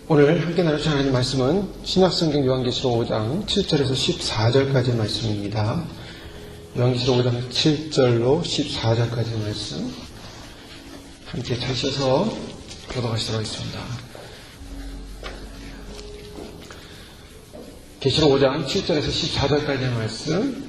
오늘 함께 나눌 하나님 말씀은 신약성경 요한계시록 5장 7절에서 14절까지의 말씀입니다. 요한계시록 5장 7절로 14절까지의 말씀 함께 찾으셔서 교독하시도록 하겠습니다. 계시록 5장 7절에서 14절까지의 말씀,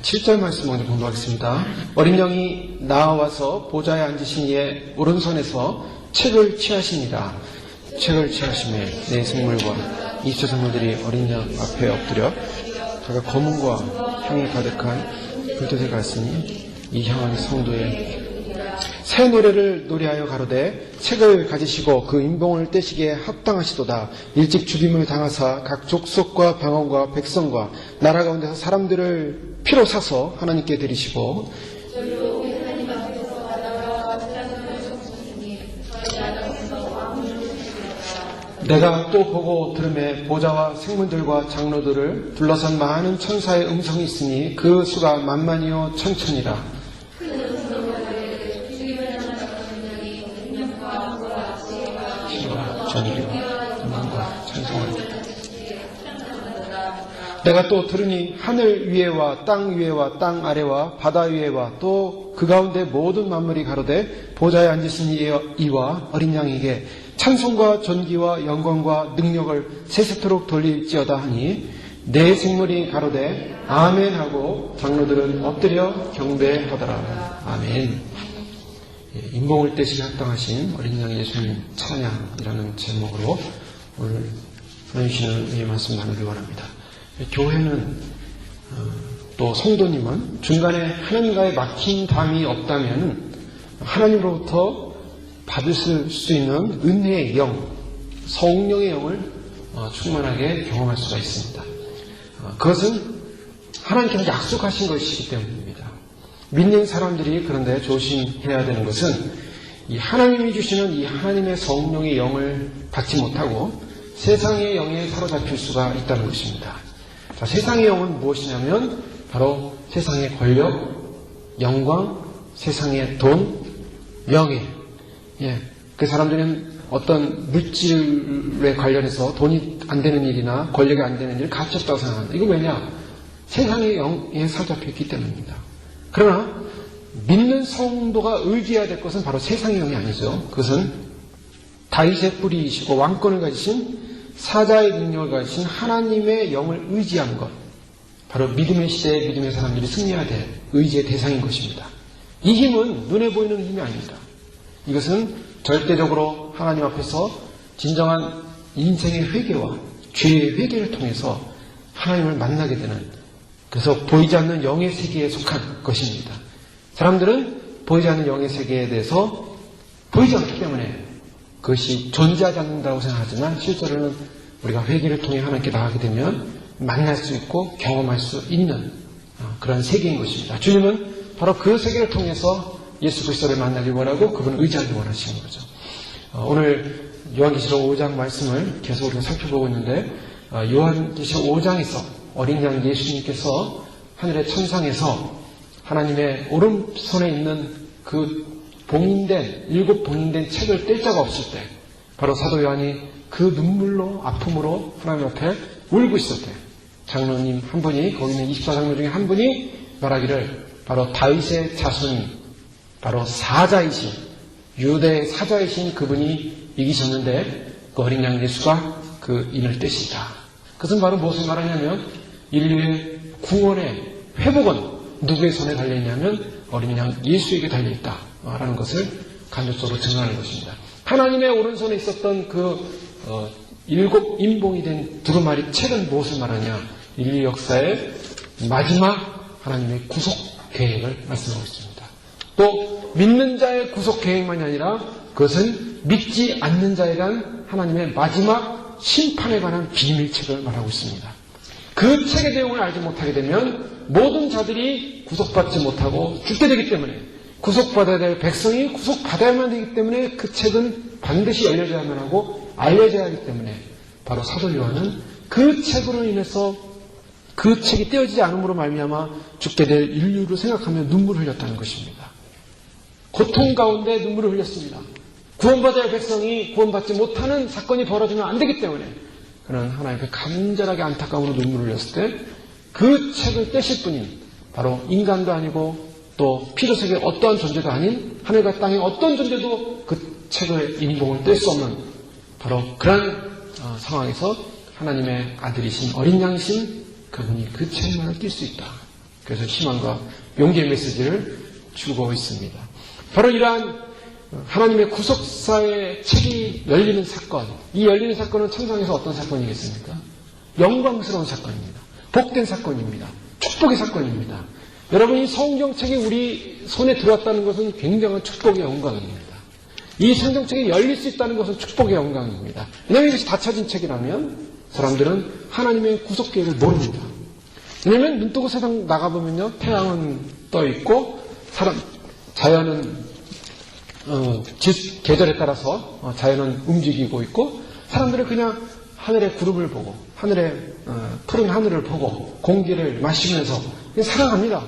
7절 말씀 먼저 공부하겠습니다. 어린 영이 나와서 보좌에 앉으신 이의 오른손에서 책을 취하시니라. 책을 취하심에 내 생물과 이스라엘 생물들이 어린 양 앞에 엎드려 그가 검은과 향이 가득한 불꽃에 갔으니 이 향은 성도의 새 노래를 노래하여 가로되 책을 가지시고 그 인봉을 떼시기에 합당하시도다. 일찍 죽임을 당하사 각 족속과 방언과 백성과 나라 가운데서 사람들을 피로 사서 하나님께 드리시고 내가 또 보고 들음에 보좌와 생물들과 장로들을 둘러싼 많은 천사의 음성이 있으니 그 수가 만만이요 천천이라. 내가 또 들으니 하늘 위에와 땅 위에와 땅 아래와 바다 위에와 또 그 가운데 모든 만물이 가로되 보좌에 앉으신 이와 어린 양에게 찬송과 존귀와 영광과 능력을 세세토록 돌릴지어다 하니 내 생물이 가로되 아멘 하고 장로들은 엎드려 경배하더라. 아멘. 인봉을 떼시기 합당하신 어린 양 예수님 찬양이라는 제목으로 오늘 하나님 주시는 이 말씀 나누기 원합니다. 교회는 또 성도님은 중간에 하나님과의 막힌 담이 없다면 하나님으로부터 받을 수 있는 은혜의 영, 성령의 영을 충만하게 경험할 수가 있습니다. 그것은 하나님께서 약속하신 것이기 때문입니다. 믿는 사람들이 그런데 조심해야 되는 것은 이 하나님이 주시는 이 하나님의 성령의 영을 받지 못하고 세상의 영에 사로잡힐 수가 있다는 것입니다. 자, 세상의 영은 무엇이냐면 바로 세상의 권력, 영광, 세상의 돈, 명예. 그 사람들은 어떤 물질에 관련해서 돈이 안 되는 일이나 권력이 안 되는 일을 가치 없다고 생각합니다. 이거 왜냐? 세상의 영에 사로잡혀 있기 때문입니다. 그러나 믿는 성도가 의지해야 될 것은 바로 세상의 영이 아니죠. 그것은 다윗의 뿌리이시고 왕권을 가지신 사자의 능력을 가지신 하나님의 영을 의지한 것, 바로 믿음의 시대에 믿음의 사람들이 승리해야 될 의지의 대상인 것입니다. 이 힘은 눈에 보이는 힘이 아닙니다. 이것은 절대적으로 하나님 앞에서 진정한 인생의 회개와 죄의 회개를 통해서 하나님을 만나게 되는, 그래서 보이지 않는 영의 세계에 속한 것입니다. 사람들은 보이지 않는 영의 세계에 대해서 보이지 않기 때문에 그것이 존재하지 않는다고 생각하지만 실제로는 우리가 회개를 통해 하나님께 나가게 되면 만날 수 있고 경험할 수 있는 그런 세계인 것입니다. 주님은 바로 그 세계를 통해서 예수 그리스도를 만나기 원하고 그분을 의지하기 원하시는 거죠. 오늘 요한계시록 5장 말씀을 계속 우리가 살펴보고 있는데 요한계시록 5장에서 어린 양 예수님께서 하늘의 천상에서 하나님의 오른손에 있는 그 일곱 봉인된 책을 뗄 자가 없을 때, 바로 사도 요한이 그 눈물로 아픔으로 하나님 앞에 울고 있을 때 장로님 한 분이, 거기 있는 24장로 중에 한 분이 말하기를 바로 다윗의 자손이 바로 사자이신, 유대의 사자이신 그분이 이기셨는데 그 어린 양 예수가 그 인을 떼시다. 그것은 바로 무엇을 말하냐면 인류의 구원의 회복은 누구의 손에 달려있냐면 어린 양 예수에게 달려있다 라는 것을 간접적으로 증언하는 것입니다. 하나님의 오른손에 있었던 그 일곱 인봉이 된 두루마리 책은 무엇을 말하냐? 인류 역사의 마지막 하나님의 구속 계획을 말씀하고 있습니다. 또 믿는 자의 구속 계획만이 아니라 그것은 믿지 않는 자에 대한 하나님의 마지막 심판에 관한 비밀책을 말하고 있습니다. 그 책의 내용을 알지 못하게 되면 모든 자들이 구속받지 못하고 죽게 되기 때문에, 구속받아야 될 백성이 구속받아야만 되기 때문에 그 책은 반드시 열려져야만 하고 알려져야 하기 때문에 바로 사도 요한은 그 책으로 인해서 그 책이 떼어지지 않음으로 말미암아 죽게 될 인류를 생각하며 눈물을 흘렸다는 것입니다. 고통 가운데 눈물을 흘렸습니다. 구원받아야 할 백성이 구원받지 못하는 사건이 벌어지면 안 되기 때문에 그는 하나님께 간절하게 안타까움으로 눈물을 흘렸을 때 그 책을 떼실 분인 바로 인간도 아니고 또 피조세계의 어떠한 존재도 아닌 하늘과 땅의 어떤 존재도 그 책의 인봉을 뗄 수 없는 바로 그런 상황에서 하나님의 아들이신 어린 양이신 그분이 그 책만을 뗄 수 있다. 그래서 희망과 용기의 메시지를 주고 있습니다. 바로 이러한 하나님의 구속사의 책이 열리는 사건, 이 열리는 사건은 천상에서 어떤 사건이겠습니까? 영광스러운 사건입니다. 복된 사건입니다. 축복의 사건입니다. 여러분, 이 성경책이 우리 손에 들어왔다는 것은 굉장한 축복의 영광입니다. 이 성경책이 열릴 수 있다는 것은 축복의 영광입니다. 왜냐하면 이것이 닫혀진 책이라면 사람들은 하나님의 구속 계획을 모릅니다. 왜냐하면 눈 뜨고 세상 나가보면요, 태양은 떠 있고 자연은 계절에 따라서 자연은 움직이고 있고 사람들은 그냥 하늘의 구름을 보고 하늘의 푸른 하늘을 보고 공기를 마시면서 살아갑니다.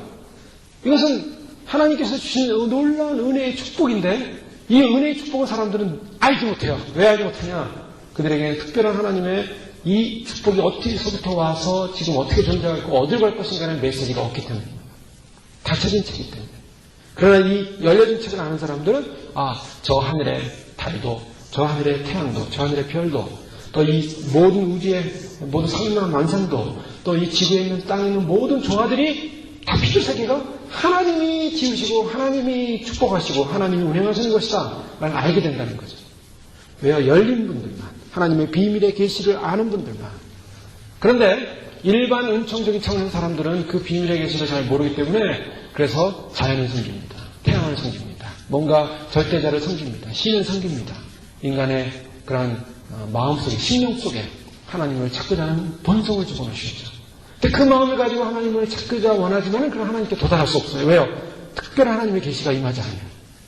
이것은 하나님께서 주신 놀라운 은혜의 축복인데 이 은혜의 축복을 사람들은 알지 못해요. 왜 알지 못하냐? 그들에게는 특별한 하나님의 이 축복이 어디서부터 와서 지금 어떻게 존재하고 어딜 갈 것인가라는 메시지가 없기 때문입니다. 닫혀진 책이기 때문에. 그러나 이 열려진 책을 아는 사람들은 저 하늘의 달도, 저 하늘의 태양도, 저 하늘의 별도, 또 이 모든 우주의 모든 상명한 만상도, 또 이 지구에 있는 땅에 있는 모든 조화들이 다 피조세계가 하나님이 지으시고 하나님이 축복하시고 하나님이 운행하시는 것이다 라는 알게 된다는 거죠. 왜요? 열린 분들만, 하나님의 비밀의 계시를 아는 분들만. 그런데 일반 은총적인 청년 사람들은 그 비밀의 계시를 잘 모르기 때문에 그래서 자연을 섬깁니다. 태양을 섬깁니다. 뭔가 절대자를 섬깁니다. 신을 섬깁니다. 인간의 그런 마음속에, 심령 속에 하나님을 찾고자 하는 본성을 집어넣으시죠. 근데 그 마음을 가지고 하나님을 찾고자 원하지만 그런 하나님께 도달할 수 없어요. 왜요? 특별한 하나님의 계시가 임하지 않아요.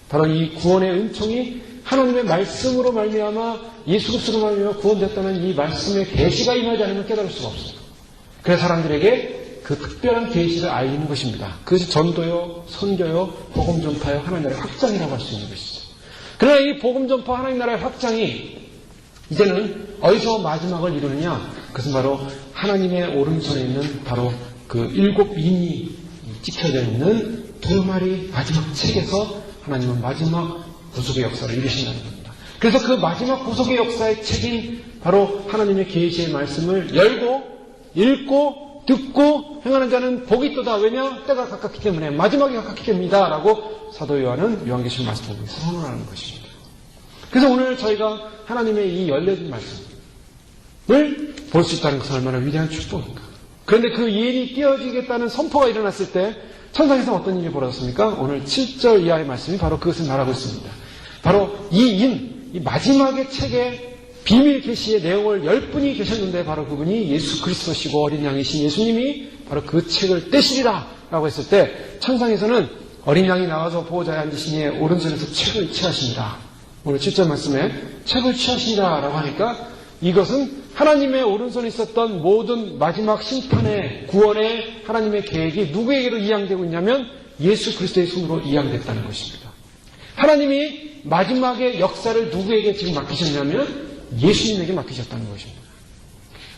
바로 이 구원의 은총이 하나님의 말씀으로 말미암아 예수 그리스도로 말미암아 구원됐다는 이 말씀의 계시가 임하지 않으면 깨달을 수가 없어요. 그래서 사람들에게 그 특별한 계시를 알리는 것입니다. 그것이 전도요, 선교요, 복음 전파요, 하나님 나라의 확장이라고 할 수 있는 것이죠. 그러나 이 복음 전파 하나님 나라의 확장이 이제는 어디서 마지막을 이루느냐? 그것은 바로 하나님의 오른손에 있는 바로 그 7인이 찍혀져 있는 두루마리 마지막 책에서 하나님은 마지막 구속의 역사를 이루신다는 겁니다. 그래서 그 마지막 구속의 역사의 책인 바로 하나님의 계시의 말씀을 열고 읽고 듣고 행하는 자는 복이 있도다. 왜냐? 때가 가깝기 때문에, 마지막이 가깝기 때문이다 라고 사도 요한은 요한계시록 말씀을 선언하는 것입니다. 그래서 오늘 저희가 하나님의 이 열려진 말씀을 볼 수 있다는 것은 얼마나 위대한 축복인가. 그런데 그 예언이 띄어지겠다는 선포가 일어났을 때 천상에서 어떤 일이 벌어졌습니까? 오늘 7절 이하의 말씀이 바로 그것을 말하고 있습니다. 바로 이 마지막의 책의 비밀 계시의 내용을 10분이 계셨는데 바로 그분이 예수 그리스도시고 어린 양이신 예수님이 바로 그 책을 떼시리라 라고 했을 때 천상에서는 어린 양이 나와서 보호자에 앉으신 이의 오른손에서 책을 취하십니다. 오늘 7절 말씀에 책을 취하신다 라고 하니까 이것은 하나님의 오른손에 있었던 모든 마지막 심판의 구원의 하나님의 계획이 누구에게로 이양되고 있냐면 예수 그리스도의 손으로 이양됐다는 것입니다. 하나님이 마지막의 역사를 누구에게 지금 맡기셨냐면 예수님에게 맡기셨다는 것입니다.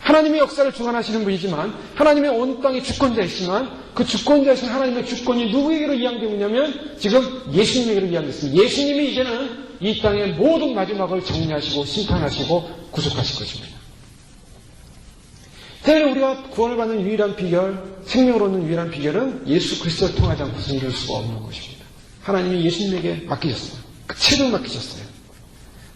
하나님의 역사를 주관하시는 분이지만 하나님의 온 땅의 주권자이시지만 그 주권자이신 하나님의 주권이 누구에게로 이양되고 있냐면 지금 예수님에게로 이양됐습니다. 예수님이 이제는 이 땅의 모든 마지막을 정리하시고 심판하시고 구속하실 것입니다. 때문에 우리가 구원을 받는 유일한 비결, 생명을 얻는 유일한 비결은 예수 그리스도를 통하지 않고서는 이룰 수가 없는 것입니다. 하나님이 예수님에게 맡기셨어요. 그 책을 맡기셨어요.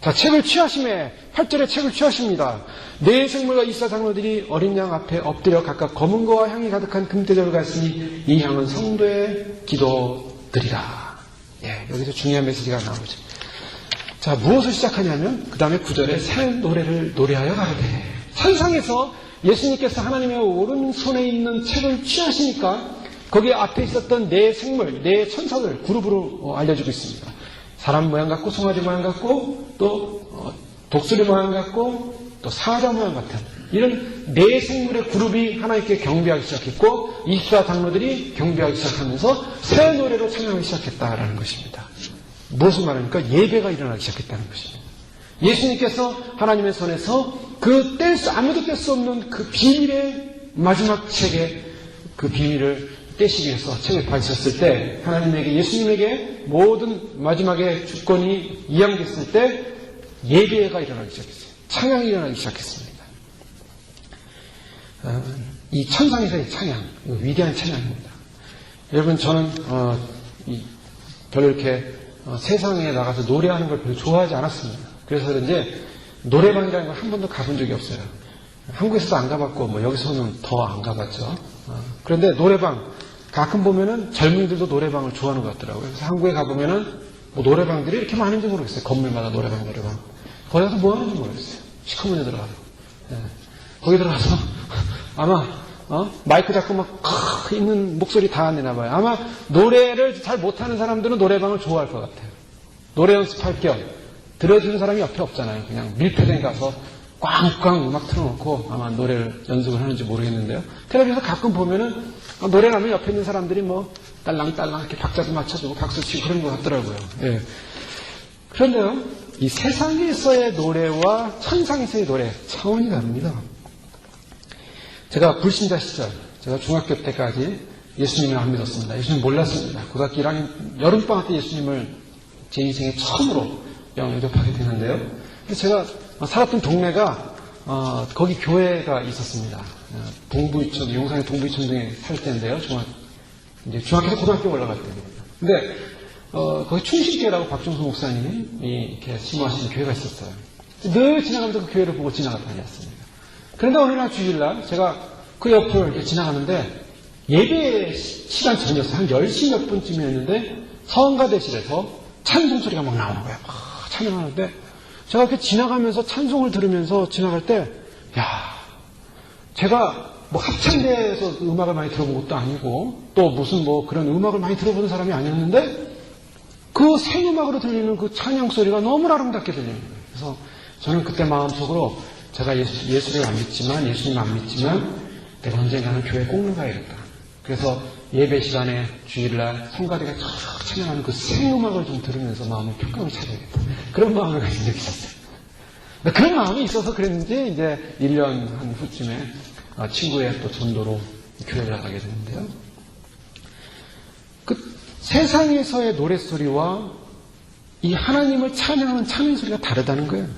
자, 책을 취하심에 8절에 책을 취하십니다. 네 생물과 이사 장로들이 어린 양 앞에 엎드려 각각 검은 거와 향이 가득한 금대접을 갔으니 이 향은 성도의 기도들이라. 여기서 중요한 메시지가 나오죠. 자, 무엇을 시작하냐면 그 다음에 9절에 새 노래를 노래하여 가로되. 천상에서 예수님께서 하나님의 오른손에 있는 책을 취하시니까 거기에 앞에 있었던 네 생물, 네 천사들 그룹으로 알려주고 있습니다. 사람 모양 같고 송아지 모양 같고 또 독수리 모양 같고 또 사자 모양 같은 이런 네 생물의 그룹이 하나님께 경배하기 시작했고 이스라 장로들이 경배하기 시작하면서 새 노래로 찬양하기 시작했다라는 것입니다. 무엇을 말합니까? 예배가 일어나기 시작했다는 것입니다. 예수님께서 하나님의 손에서 그 아무도 뗄 수 없는 그 비밀의 마지막 책의 그 비밀을 떼시기 위해서 책을 받으셨을 때 예수님에게 모든 마지막에 주권이 이양됐을 때 예배가 일어나기 시작했어요. 찬양이 일어나기 시작했습니다. 이 천상에서의 찬양, 위대한 찬양입니다. 여러분, 저는 별로 이렇게 세상에 나가서 노래하는 걸 별로 좋아하지 않았습니다. 그래서 그런지 노래방이라는 걸 한 번도 가본 적이 없어요. 한국에서도 안 가봤고 여기서는 더 안 가봤죠. 그런데 노래방 가끔 보면은 젊은이들도 노래방을 좋아하는 것 같더라고요. 그래서 한국에 가보면은 노래방들이 이렇게 많은지 모르겠어요. 건물마다 노래방. 거기 가서 뭐 하는지 모르겠어요. 시커먼 데 들어가서. 거기 들어가서 아마 마이크 잡고 막 있는 목소리 다 안 내나 봐요. 아마 노래를 잘 못하는 사람들은 노래방을 좋아할 것 같아요. 노래 연습할 겸 들어주는 사람이 옆에 없잖아요. 그냥 밀폐된 가서 꽝꽝 음악 틀어놓고 아마 노래를 연습을 하는지 모르겠는데요. 텔레비전에서 가끔 보면은 노래 나면 옆에 있는 사람들이 딸랑딸랑 이렇게 박자도 맞춰주고 박수 치고 그런 것 같더라고요. 예. 그런데요, 이 세상에서의 노래와 천상에서의 노래 차원이 다릅니다. 제가 불신자 시절, 제가 중학교 때까지 예수님을 안 믿었습니다. 예수님 몰랐습니다. 고등학교 1학년 여름방학 때 예수님을 제 인생에 처음으로 영접하게 되는데요. 제가 살았던 동네가 거기 교회가 있었습니다. 동부이천, 용산의 동부이천 등에 살 때인데요. 이제 중학교에서 고등학교 올라갈 때입니다. 근데 거기 충실교회라고 박종수 목사님이 이렇게 심호하시는 교회가 있었어요. 늘 지나가면서 그 교회를 보고 지나가 다녔습니다. 그런데 어느 날 주일날 제가 그 옆을 이렇게 지나가는데 예배 시간 전이었어요. 한 10시 몇 분쯤이었는데 성가대실에서 찬송 소리가 막 나오는 거예요. 찬양하는데 제가 이렇게 지나가면서 찬송을 들으면서 지나갈 때 제가 합창대에서 음악을 많이 들어본 것도 아니고 또 무슨 그런 음악을 많이 들어보는 사람이 아니었는데 그 생음악으로 들리는 그 찬양 소리가 너무 아름답게 들리는 거예요. 그래서 저는 그때 마음속으로 제가 예수를 안 믿지만 예수님 안 믿지만 내가 언젠가는 교회에 꼭 나가야겠다. 그래서 예배 시간에 주일날 성가대가 쫙 찬양하는 그 생음악을 좀 들으면서 마음을 평강을 찾아야겠다. 그런 마음을 가진 적이 있었어요. 그런 마음이 있어서 그랬는지 이제 1년 한 후쯤에 친구의 또 전도로 교회를 나가게 됐는데요. 그 세상에서의 노랫소리와 이 하나님을 찬양하는 찬양 소리가 다르다는 거예요.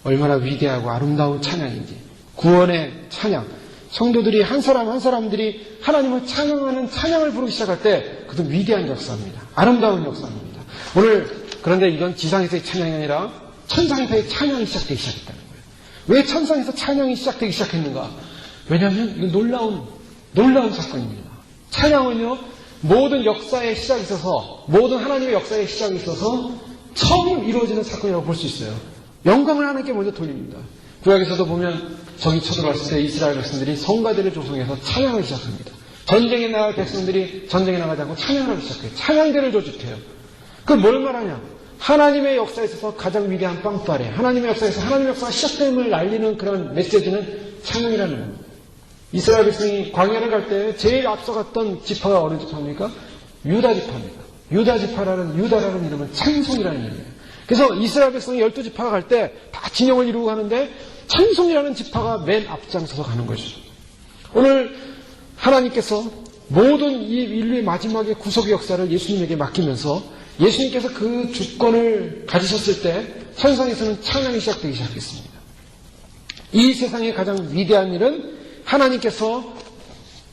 얼마나 위대하고 아름다운 찬양인지. 구원의 찬양. 성도들이 한 사람 한 사람들이 하나님을 찬양하는 찬양을 부르기 시작할 때 그것은 위대한 역사입니다. 아름다운 역사입니다. 오늘 그런데 이건 지상에서의 찬양이 아니라 천상에서의 찬양이 시작되기 시작했다는 거예요. 왜 천상에서 찬양이 시작되기 시작했는가? 왜냐하면 이건 놀라운 사건입니다. 찬양은요, 모든 역사의 시작이 있어서, 모든 하나님의 역사의 시작이 있어서 처음 이루어지는 사건이라고 볼 수 있어요. 영광을 하나님께 먼저 돌립니다. 구약에서도 보면 적이 쳐들어왔을 때 이스라엘 백성들이 성가대를 조성해서 찬양을 시작합니다. 전쟁에 나갈 백성들이 전쟁에 나가지 않고 찬양을 하기 시작해요. 찬양대를 조직해요. 그건 뭘 말하냐? 하나님의 역사에 있어서 가장 위대한 빵빠레, 하나님의 역사에서 하나님의 역사가 시작됨을 알리는 그런 메시지는 찬양이라는 겁니다. 이스라엘 백성이 광야를 갈 때 제일 앞서갔던 지파가 어느 지파입니까? 유다 지파입니다. 유다라는 이름은 찬송이라는 이름이에요. 그래서 이스라엘 백성이 12지파가 갈 때 다 진영을 이루고 가는데 찬송이라는 지파가 맨 앞장서서 가는 것이죠. 오늘 하나님께서 모든 이 인류의 마지막의 구속의 역사를 예수님에게 맡기면서 예수님께서 그 주권을 가지셨을 때 천상에서는 찬양이 시작되기 시작했습니다. 이 세상의 가장 위대한 일은 하나님께서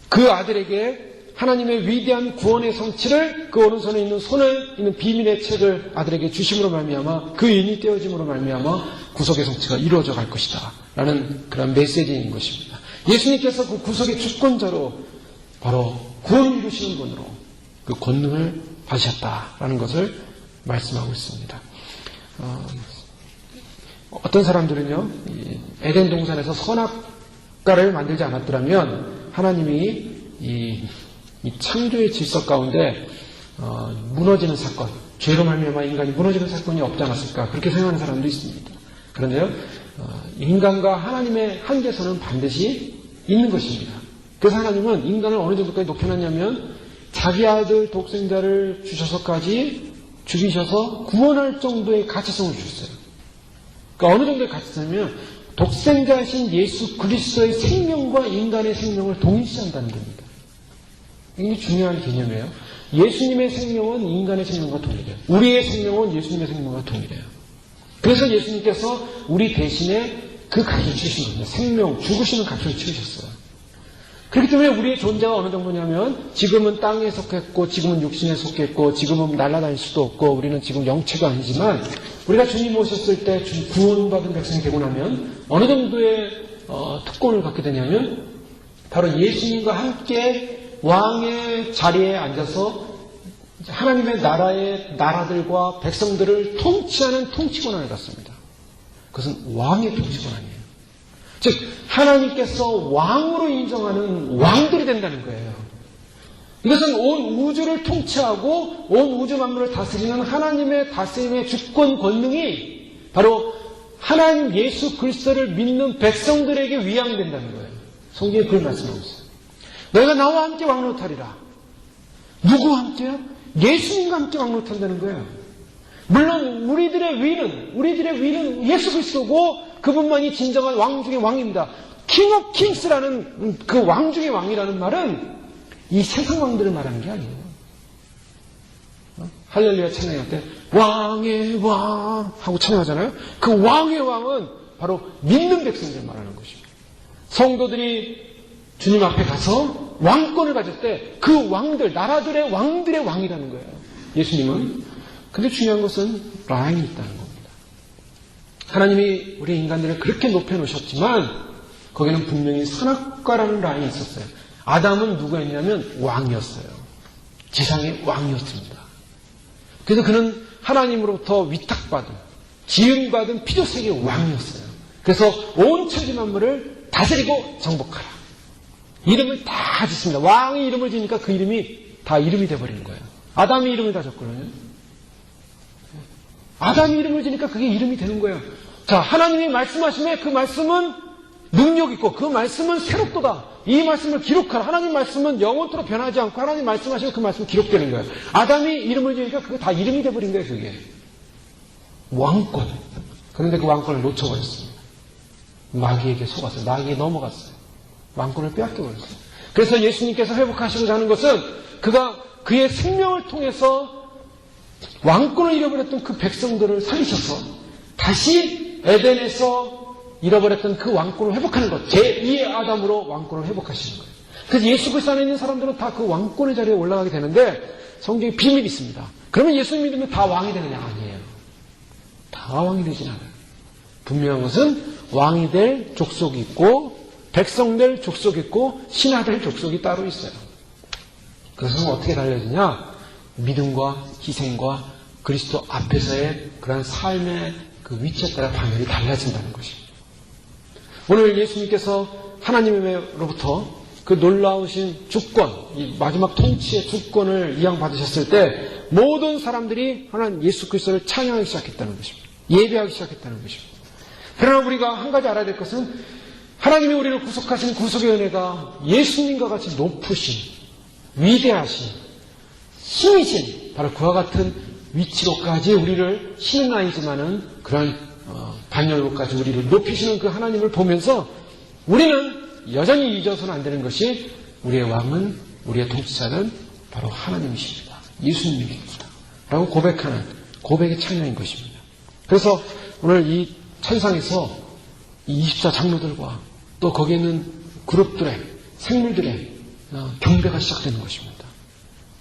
그 아들에게 하나님의 위대한 구원의 성취를 그 오른손에 있는 손에 있는 비밀의 책을 아들에게 주심으로 말미암아 그 인이 떼어짐으로 말미암아 구속의 성취가 이루어져 갈 것이다 라는 그런 메시지인 것입니다. 예수님께서 그 구속의 주권자로 바로 구원을 이루시는 분으로 그 권능을 받으셨다라는 것을 말씀하고 있습니다. 어떤 사람들은요, 에덴 동산에서 선악과를 만들지 않았더라면 하나님이 이 창조의 질서 가운데 무너지는 사건, 죄로 말미암아 인간이 무너지는 사건이 없지 않았을까 그렇게 생각하는 사람도 있습니다. 그런데요, 인간과 하나님의 한계선은 반드시 있는 것입니다. 그래서 하나님은 인간을 어느 정도까지 높여놨냐면 자기 아들 독생자를 주셔서까지 죽이셔서 구원할 정도의 가치성을 주셨어요. 그러니까 어느 정도의 가치성이면 독생자이신 예수 그리스도의 생명과 인간의 생명을 동일시한다는 겁니다. 굉장히 중요한 개념이에요. 예수님의 생명은 인간의 생명과 동일해요. 우리의 생명은 예수님의 생명과 동일해요. 그래서 예수님께서 우리 대신에 그 값을 치르신 겁니다. 생명, 죽으시는 값을 치르셨어요. 그렇기 때문에 우리의 존재가 어느 정도냐면 지금은 땅에 속했고 지금은 육신에 속했고 지금은 날아다닐 수도 없고 우리는 지금 영체가 아니지만 우리가 주님 오셨을 때 구원받은 백성이 되고 나면 어느 정도의 특권을 갖게 되냐면 바로 예수님과 함께 왕의 자리에 앉아서 하나님의 나라의 나라들과 백성들을 통치하는 통치권을 갖습니다. 그것은 왕의 통치권이에요. 즉 하나님께서 왕으로 인정하는 왕들이 된다는 거예요. 이것은 온 우주를 통치하고 온 우주 만물을 다스리는 하나님의 다스림의 주권 권능이 바로 하나님 예수 그리스도를 믿는 백성들에게 위양된다는 거예요. 성경에 그걸 말씀하고 있어요. 너희가 나와 함께 왕노릇하리라. 누구와 함께요? 예수님과 함께 왕노릇한다는 거예요. 물론 우리들의 위는 예수 그리스도고 그분만이 진정한 왕 중의 왕입니다. 킹 오브 킹스라는 그 왕 중의 왕이라는 말은 이 세상 왕들을 말하는 게 아니에요. 할렐루야 찬양할 때 왕의 왕 하고 찬양하잖아요. 그 왕의 왕은 바로 믿는 백성들을 말하는 것입니다. 성도들이 주님 앞에 가서 왕권을 가질 때 그 왕들, 나라들의 왕들의 왕이라는 거예요. 예수님은. 근데 중요한 것은 라인이 있다는 겁니다. 하나님이 우리 인간들을 그렇게 높여놓으셨지만 거기는 분명히 선악과라는 라인이 있었어요. 아담은 누구였냐면 왕이었어요. 지상의 왕이었습니다. 그래서 그는 하나님으로부터 위탁받은 지음받은 피조세계의 왕이었어요. 그래서 온 천지 만물을 다스리고 정복하라. 이름을 다 짓습니다. 왕이 이름을 지니까 그 이름이 다 이름이 돼버리는 거예요. 아담이 이름을 다 줬거든요. 아담이 이름을 지니까 그게 이름이 되는 거예요. 자, 하나님이 말씀하시면 그 말씀은 능력 있고 그 말씀은 새롭도다. 이 말씀을 기록하라. 하나님 말씀은 영원토록 변하지 않고 하나님 말씀하시면 그 말씀은 기록되는 거예요. 아담이 이름을 지니까 그게 다 이름이 돼버린 거예요. 그게 왕권. 그런데 그 왕권을 놓쳐버렸습니다. 마귀에게 속았어요. 마귀에 넘어갔어요. 왕권을 빼앗겨버렸어요. 그래서 예수님께서 회복하시고자 하는 것은 그가 그의 생명을 통해서 왕권을 잃어버렸던 그 백성들을 살리셔서 다시 에덴에서 잃어버렸던 그 왕권을 회복하는 것. 제2의 아담으로 왕권을 회복하시는 거예요. 그래서 예수 그리스도 안에 있는 사람들은 다 그 왕권의 자리에 올라가게 되는데 성경에 비밀이 있습니다. 그러면 예수 믿으면 다 왕이 되느냐? 아니에요. 다 왕이 되진 않아요. 분명한 것은 왕이 될 족속이 있고 백성 될 족속이 있고 신하 될 족속이 따로 있어요. 그것은 어떻게 달라지냐? 믿음과 희생과 그리스도 앞에서의 그런 삶의 그 위치에 따라 방향이 달라진다는 것입니다. 오늘 예수님께서 하나님으로부터 그 놀라우신 주권, 이 마지막 통치의 주권을 이양받으셨을 때 모든 사람들이 하나님 예수 그리스도를 찬양하기 시작했다는 것입니다. 예배하기 시작했다는 것입니다. 그러나 우리가 한 가지 알아야 될 것은 하나님이 우리를 구속하신 구속의 은혜가 예수님과 같이 높으신 위대하신 신이신 바로 그와 같은 위치로까지 우리를 신은 아니지만은 그런 반열로까지 우리를 높이시는 그 하나님을 보면서 우리는 여전히 잊어서는 안 되는 것이 우리의 왕은 우리의 통치자는 바로 하나님이십니다. 예수님입니다. 라고 고백하는 고백의 찬양인 것입니다. 그래서 오늘 이 찬상에서 이 24장로들과 또 거기에 있는 그룹들의 생물들의 경배가 시작되는 것입니다.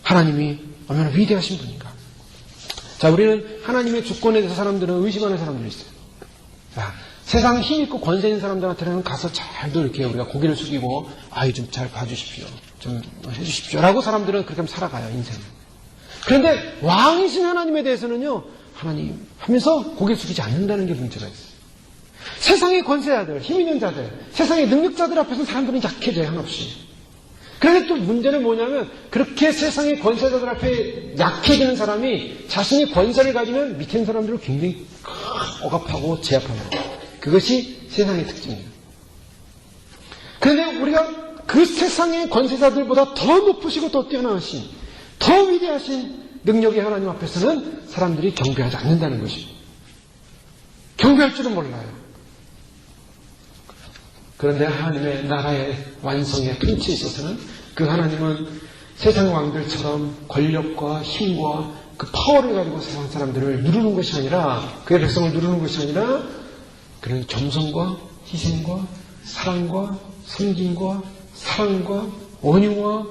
하나님이 얼마나 위대하신 분인가. 자, 우리는 하나님의 주권에 대해서 사람들은 의심하는 사람들이 있어요. 자, 세상 힘있고 권세 있는 사람들한테는 가서 잘도 이렇게 우리가 고개를 숙이고 아이 좀 잘 봐주십시오. 좀 해주십시오. 라고 사람들은 그렇게 살아가요, 인생을. 그런데 왕이신 하나님에 대해서는요, 하나님 하면서 고개 숙이지 않는다는 게 문제가 있어요. 세상의 권세자들, 힘 있는 자들, 세상의 능력자들 앞에서 사람들은 약해져요, 한없이. 그런데 또 문제는 뭐냐면 그렇게 세상의 권세자들 앞에 약해지는 사람이 자신이 권세를 가지면 밑에 있는 사람들을 굉장히 억압하고 제압합니다. 그것이 세상의 특징이에요. 그런데 우리가 그 세상의 권세자들보다 더 높으시고 더 뛰어나신, 더 위대하신 능력의 하나님 앞에서는 사람들이 경배하지 않는다는 것입니다. 경배할 줄은 몰라요. 그런데 하나님의 나라의 완성의 통치에 있어서는 그 하나님은 세상 왕들처럼 권력과 힘과 그 파워를 가지고 세상 사람들을 누르는 것이 아니라, 그의 백성을 누르는 것이 아니라 그런 겸손과 희생과 사랑과 섬김과 사랑과 온유와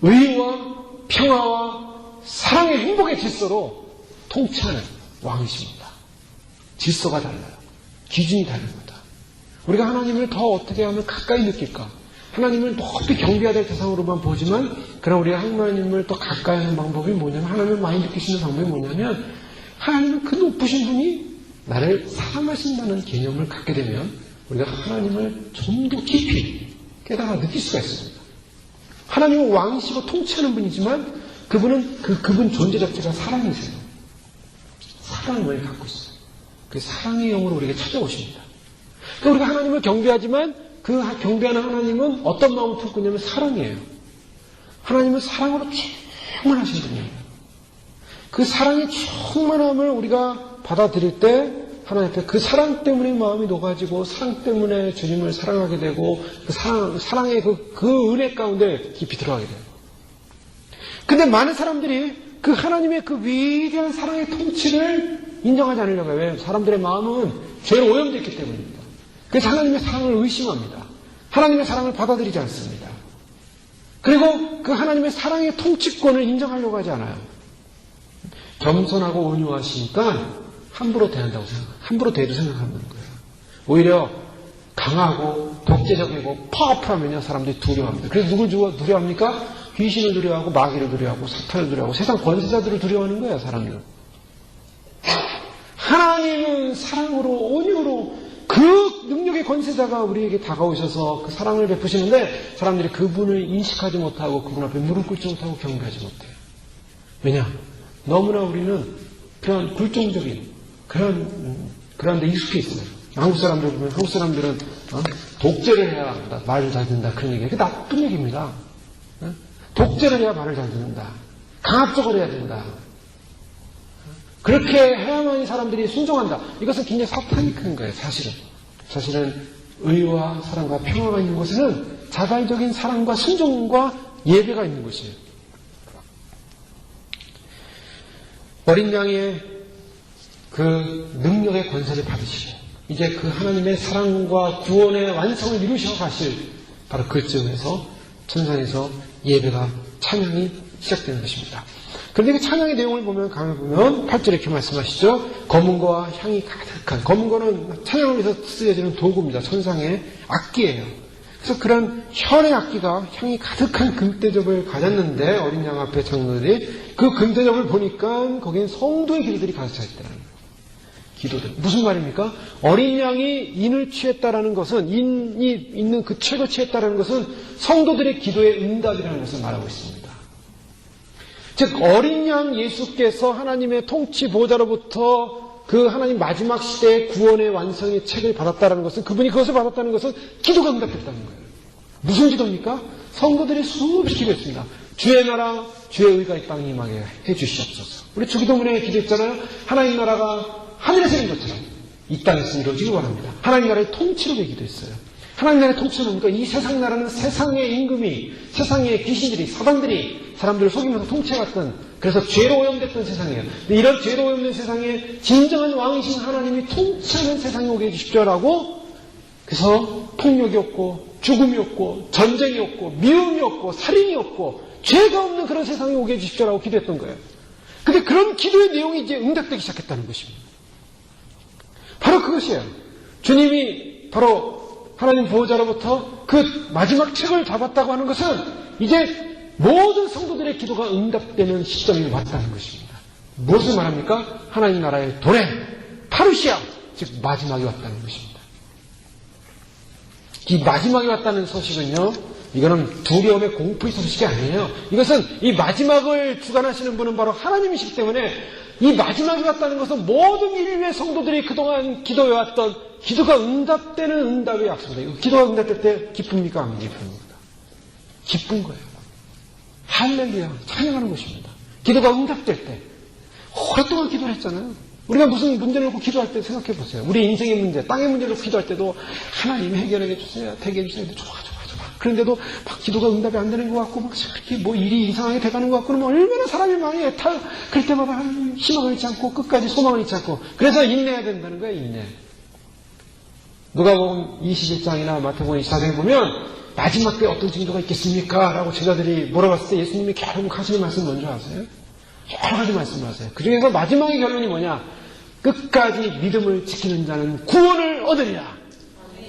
의와 평화와 사랑의 행복의 질서로 통치하는 왕이십니다. 질서가 달라요. 기준이 다릅니다. 우리가 하나님을 더 어떻게 하면 가까이 느낄까? 하나님을 높이 경배해야 될 대상으로만 보지만, 그러나 우리가 하나님을 더 가까이 하는 방법이 뭐냐면, 하나님을 많이 느끼시는 방법이 뭐냐면, 하나님은 그 높으신 분이 나를 사랑하신다는 개념을 갖게 되면 우리가 하나님을 좀 더 깊이 깨달아 느낄 수가 있습니다. 하나님은 왕이시고 통치하는 분이지만 그분 존재 자체가 사랑이세요. 사랑을 갖고 있어요. 그 사랑의 영으로 우리에게 찾아오십니다. 그러니까 우리가 하나님을 경배하지만 그 경배하는 하나님은 어떤 마음을 품고 있냐면 사랑이에요. 하나님은 사랑으로 충만하신 분이에요. 그 사랑의 충만함을 우리가 받아들일 때 하나님 앞에 그 사랑 때문에 마음이 녹아지고, 사랑 때문에 주님을 사랑하게 되고, 그 사랑의 그 은혜 가운데 깊이 들어가게 돼요. 근데 많은 사람들이 그 하나님의 그 위대한 사랑의 통치를 인정하지 않으려고 해요. 왜? 사람들의 마음은 죄로 오염되어 있기 때문입니다. 그래서 하나님의 사랑을 의심합니다. 하나님의 사랑을 받아들이지 않습니다. 그리고 그 하나님의 사랑의 통치권을 인정하려고 하지 않아요. 겸손하고 온유하시니까 함부로 대한다고 생각해요. 함부로 대도 생각하는 거예요. 오히려 강하고 독재적이고 파워풀하면요, 사람들이 두려워합니다. 그래서 누굴 두려워합니까? 귀신을 두려워하고, 마귀를 두려워하고, 사탄을 두려워하고, 세상 권세자들을 두려워하는 거예요, 사람들은. 하나님은 사랑으로, 온유로 그 능력의 권세자가 우리에게 다가오셔서 그 사랑을 베푸시는데, 사람들이 그분을 인식하지 못하고 그분 앞에 무릎 꿇지 못하고 경배하지 못해요. 왜냐? 너무나 우리는 그런 굴종적인 그런 데 익숙해 있어요. 한국 사람들 보면, 한국 사람들은 독재를 해야 말을 잘 듣는다, 그런 얘기예요. 그게 나쁜 얘기입니다. 독재를 해야 말을 잘 듣는다. 강압적으로 해야 된다. 그렇게 해야만이 사람들이 순종한다. 이것은 굉장히 사탄이 큰 거예요, 사실은. 사실은 의와 사랑과 평화가 있는 곳에는 자발적인 사랑과 순종과 예배가 있는 곳이에요. 어린 양의 그 능력의 권세를 받으시고, 이제 그 하나님의 사랑과 구원의 완성을 이루셔 가실 바로 그쯤에서 천상에서 예배가, 찬양이 시작되는 것입니다. 그런데 그 찬양의 내용을 보면, 8절에 이렇게 말씀하시죠. 검은거와 향이 가득한, 검은거는 찬양을 위해서 쓰여지는 도구입니다. 천상의 악기예요. 그래서 그런 현의 악기가 향이 가득한 금대접을 가졌는데, 어린 양 앞에 장로들이 그 금대접을 보니까 거기엔 성도의 기도들이 가득 차 있다는 거예요. 기도들. 무슨 말입니까? 어린 양이 인을 취했다라는 것은, 인이 있는 그 책을 취했다라는 것은 성도들의 기도의 응답이라는 것을 말하고 있습니다. 즉, 어린 양 예수께서 하나님의 통치 보호자로부터 그 하나님 마지막 시대의 구원의 완성의 책을 받았다는 것은, 그분이 그것을 받았다는 것은 기도가 응답됐다는 거예요. 무슨 기도입니까? 성도들이 수없이 기도했습니다. 주의 나라, 주의 의가 이 땅에 임하게 해주시옵소서. 우리 주기도문에 기도했잖아요. 하나님 나라가 하늘에서 있는 것처럼 이 땅에서 이루어지기 원합니다. 하나님 나라의 통치로 기도했어요. 하나님 나라의 통치는 뭡니까? 이 세상 나라는 세상의 임금이, 세상의 귀신들이, 사단들이 사람들을 속이면서 통치해갔던, 그래서 죄로 오염됐던 세상이에요. 근데 이런 죄로 오염된 세상에 진정한 왕이신 하나님이 통치하는 세상에 오게 해주십시오라고, 그래서 폭력이 없고 죽음이 없고 전쟁이 없고 미움이 없고 살인이 없고 죄가 없는 그런 세상에 오게 해주십시오라고 기도했던 거예요. 근데 그런 기도의 내용이 이제 응답되기 시작했다는 것입니다. 바로 그것이에요. 주님이 바로 하나님 보호자로부터 그 마지막 책을 잡았다고 하는 것은 이제 모든 성도들의 기도가 응답되는 시점이 왔다는 것입니다. 무엇을 말합니까? 하나님 나라의 도래, 파루시아, 즉 마지막이 왔다는 것입니다. 이 마지막이 왔다는 소식은요, 이거는 두려움의 공포의 소식이 아니에요. 이것은 이 마지막을 주관하시는 분은 바로 하나님이시기 때문에, 이 마지막이 왔다는 것은 모든 인류의 성도들이 그동안 기도해왔던 기도가 응답되는 응답의 약속입니다. 기도가 응답될 때 기쁩니까? 안 기쁩니까? 기쁜 거예요. 할렐루야, 찬양하는 것입니다. 기도가 응답될 때. 오랫동안 기도를 했잖아요. 우리가 무슨 문제를 놓고 기도할 때 생각해 보세요. 우리 인생의 문제, 땅의 문제를 놓고 기도할 때도 하나님 해결해 주세요. 되게 해주세요. 좋아. 그런데도 막 기도가 응답이 안 되는 것 같고, 막 이렇게 뭐 일이 이상하게 돼가는 것 같고는 얼마나 사람이 많이 애타, 그럴 때마다 희망을 잃지 않고, 끝까지 소망을 잃지 않고. 그래서 인내해야 된다는 거예요, 인내. 누가복음 21장이나 마태복음 24장에 보면, 마지막 때 어떤 징조가 있겠습니까? 라고 제자들이 물어봤을 때 예수님이 결국 하시는 말씀 뭔지 아세요? 여러 가지 말씀을 하세요. 그 중에서 마지막의 결론이 뭐냐? 끝까지 믿음을 지키는 자는 구원을 얻으리라.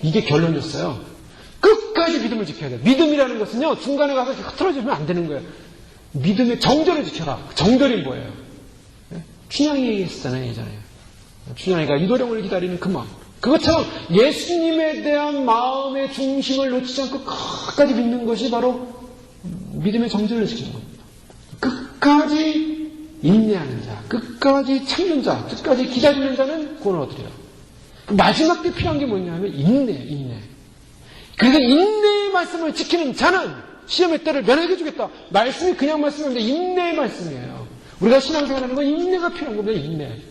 이게 결론이었어요. 끝까지 믿음을 지켜야 돼요. 믿음이라는 것은요, 중간에 가서 흐트러지면 안 되는 거예요. 믿음의 정절을 지켜라. 정절이 뭐예요? 춘향이 얘기했었잖아요, 예전에. 춘향이가 이도령을 기다리는 그 마음. 그것처럼 예수님에 대한 마음의 중심을 놓치지 않고 끝까지 믿는 것이 바로 믿음의 정절을 지키는 겁니다. 끝까지 인내하는 자, 끝까지 참는 자, 끝까지 기다리는 자는 구원을 얻으리라. 마지막 때 필요한 게 뭐냐면 인내. 그래서 인내의 말씀을 지키는 자는 시험의 때를 면하게 해주겠다. 말씀이 그냥 말씀인데 인내의 말씀이에요. 우리가 신앙생활하는 건 인내가 필요한 겁니다. 인내.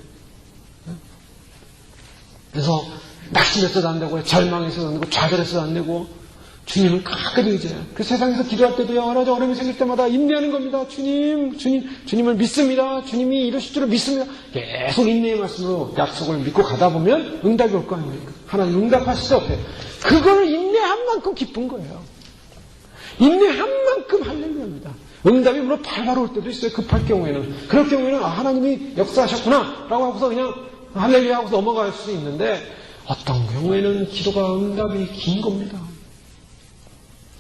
그래서 낙심해서도 안 되고 절망해서도 안 되고 좌절해서도 안 되고 주님을 가까이 의지해요. 그 세상에서 기도할 때도 여러 가지 어려움이 생길 때마다 인내하는 겁니다. 주님을 믿습니다. 주님이 이러실 줄을 믿습니다. 계속 인내의 말씀으로 약속을 믿고 가다 보면 응답이 올 거 아닙니까? 하나님 응답하실 때 어때요? 그거를 인내한 만큼 기쁜 거예요. 인내한 만큼 할렐루야입니다. 응답이 물론 바로 올 때도 있어요. 급할 경우에는. 그럴 경우에는 하나님이 역사하셨구나 라고 하고서 그냥 할렐루야 하고서 넘어갈 수도 있는데 어떤 경우에는 기도가 응답이 긴 겁니다.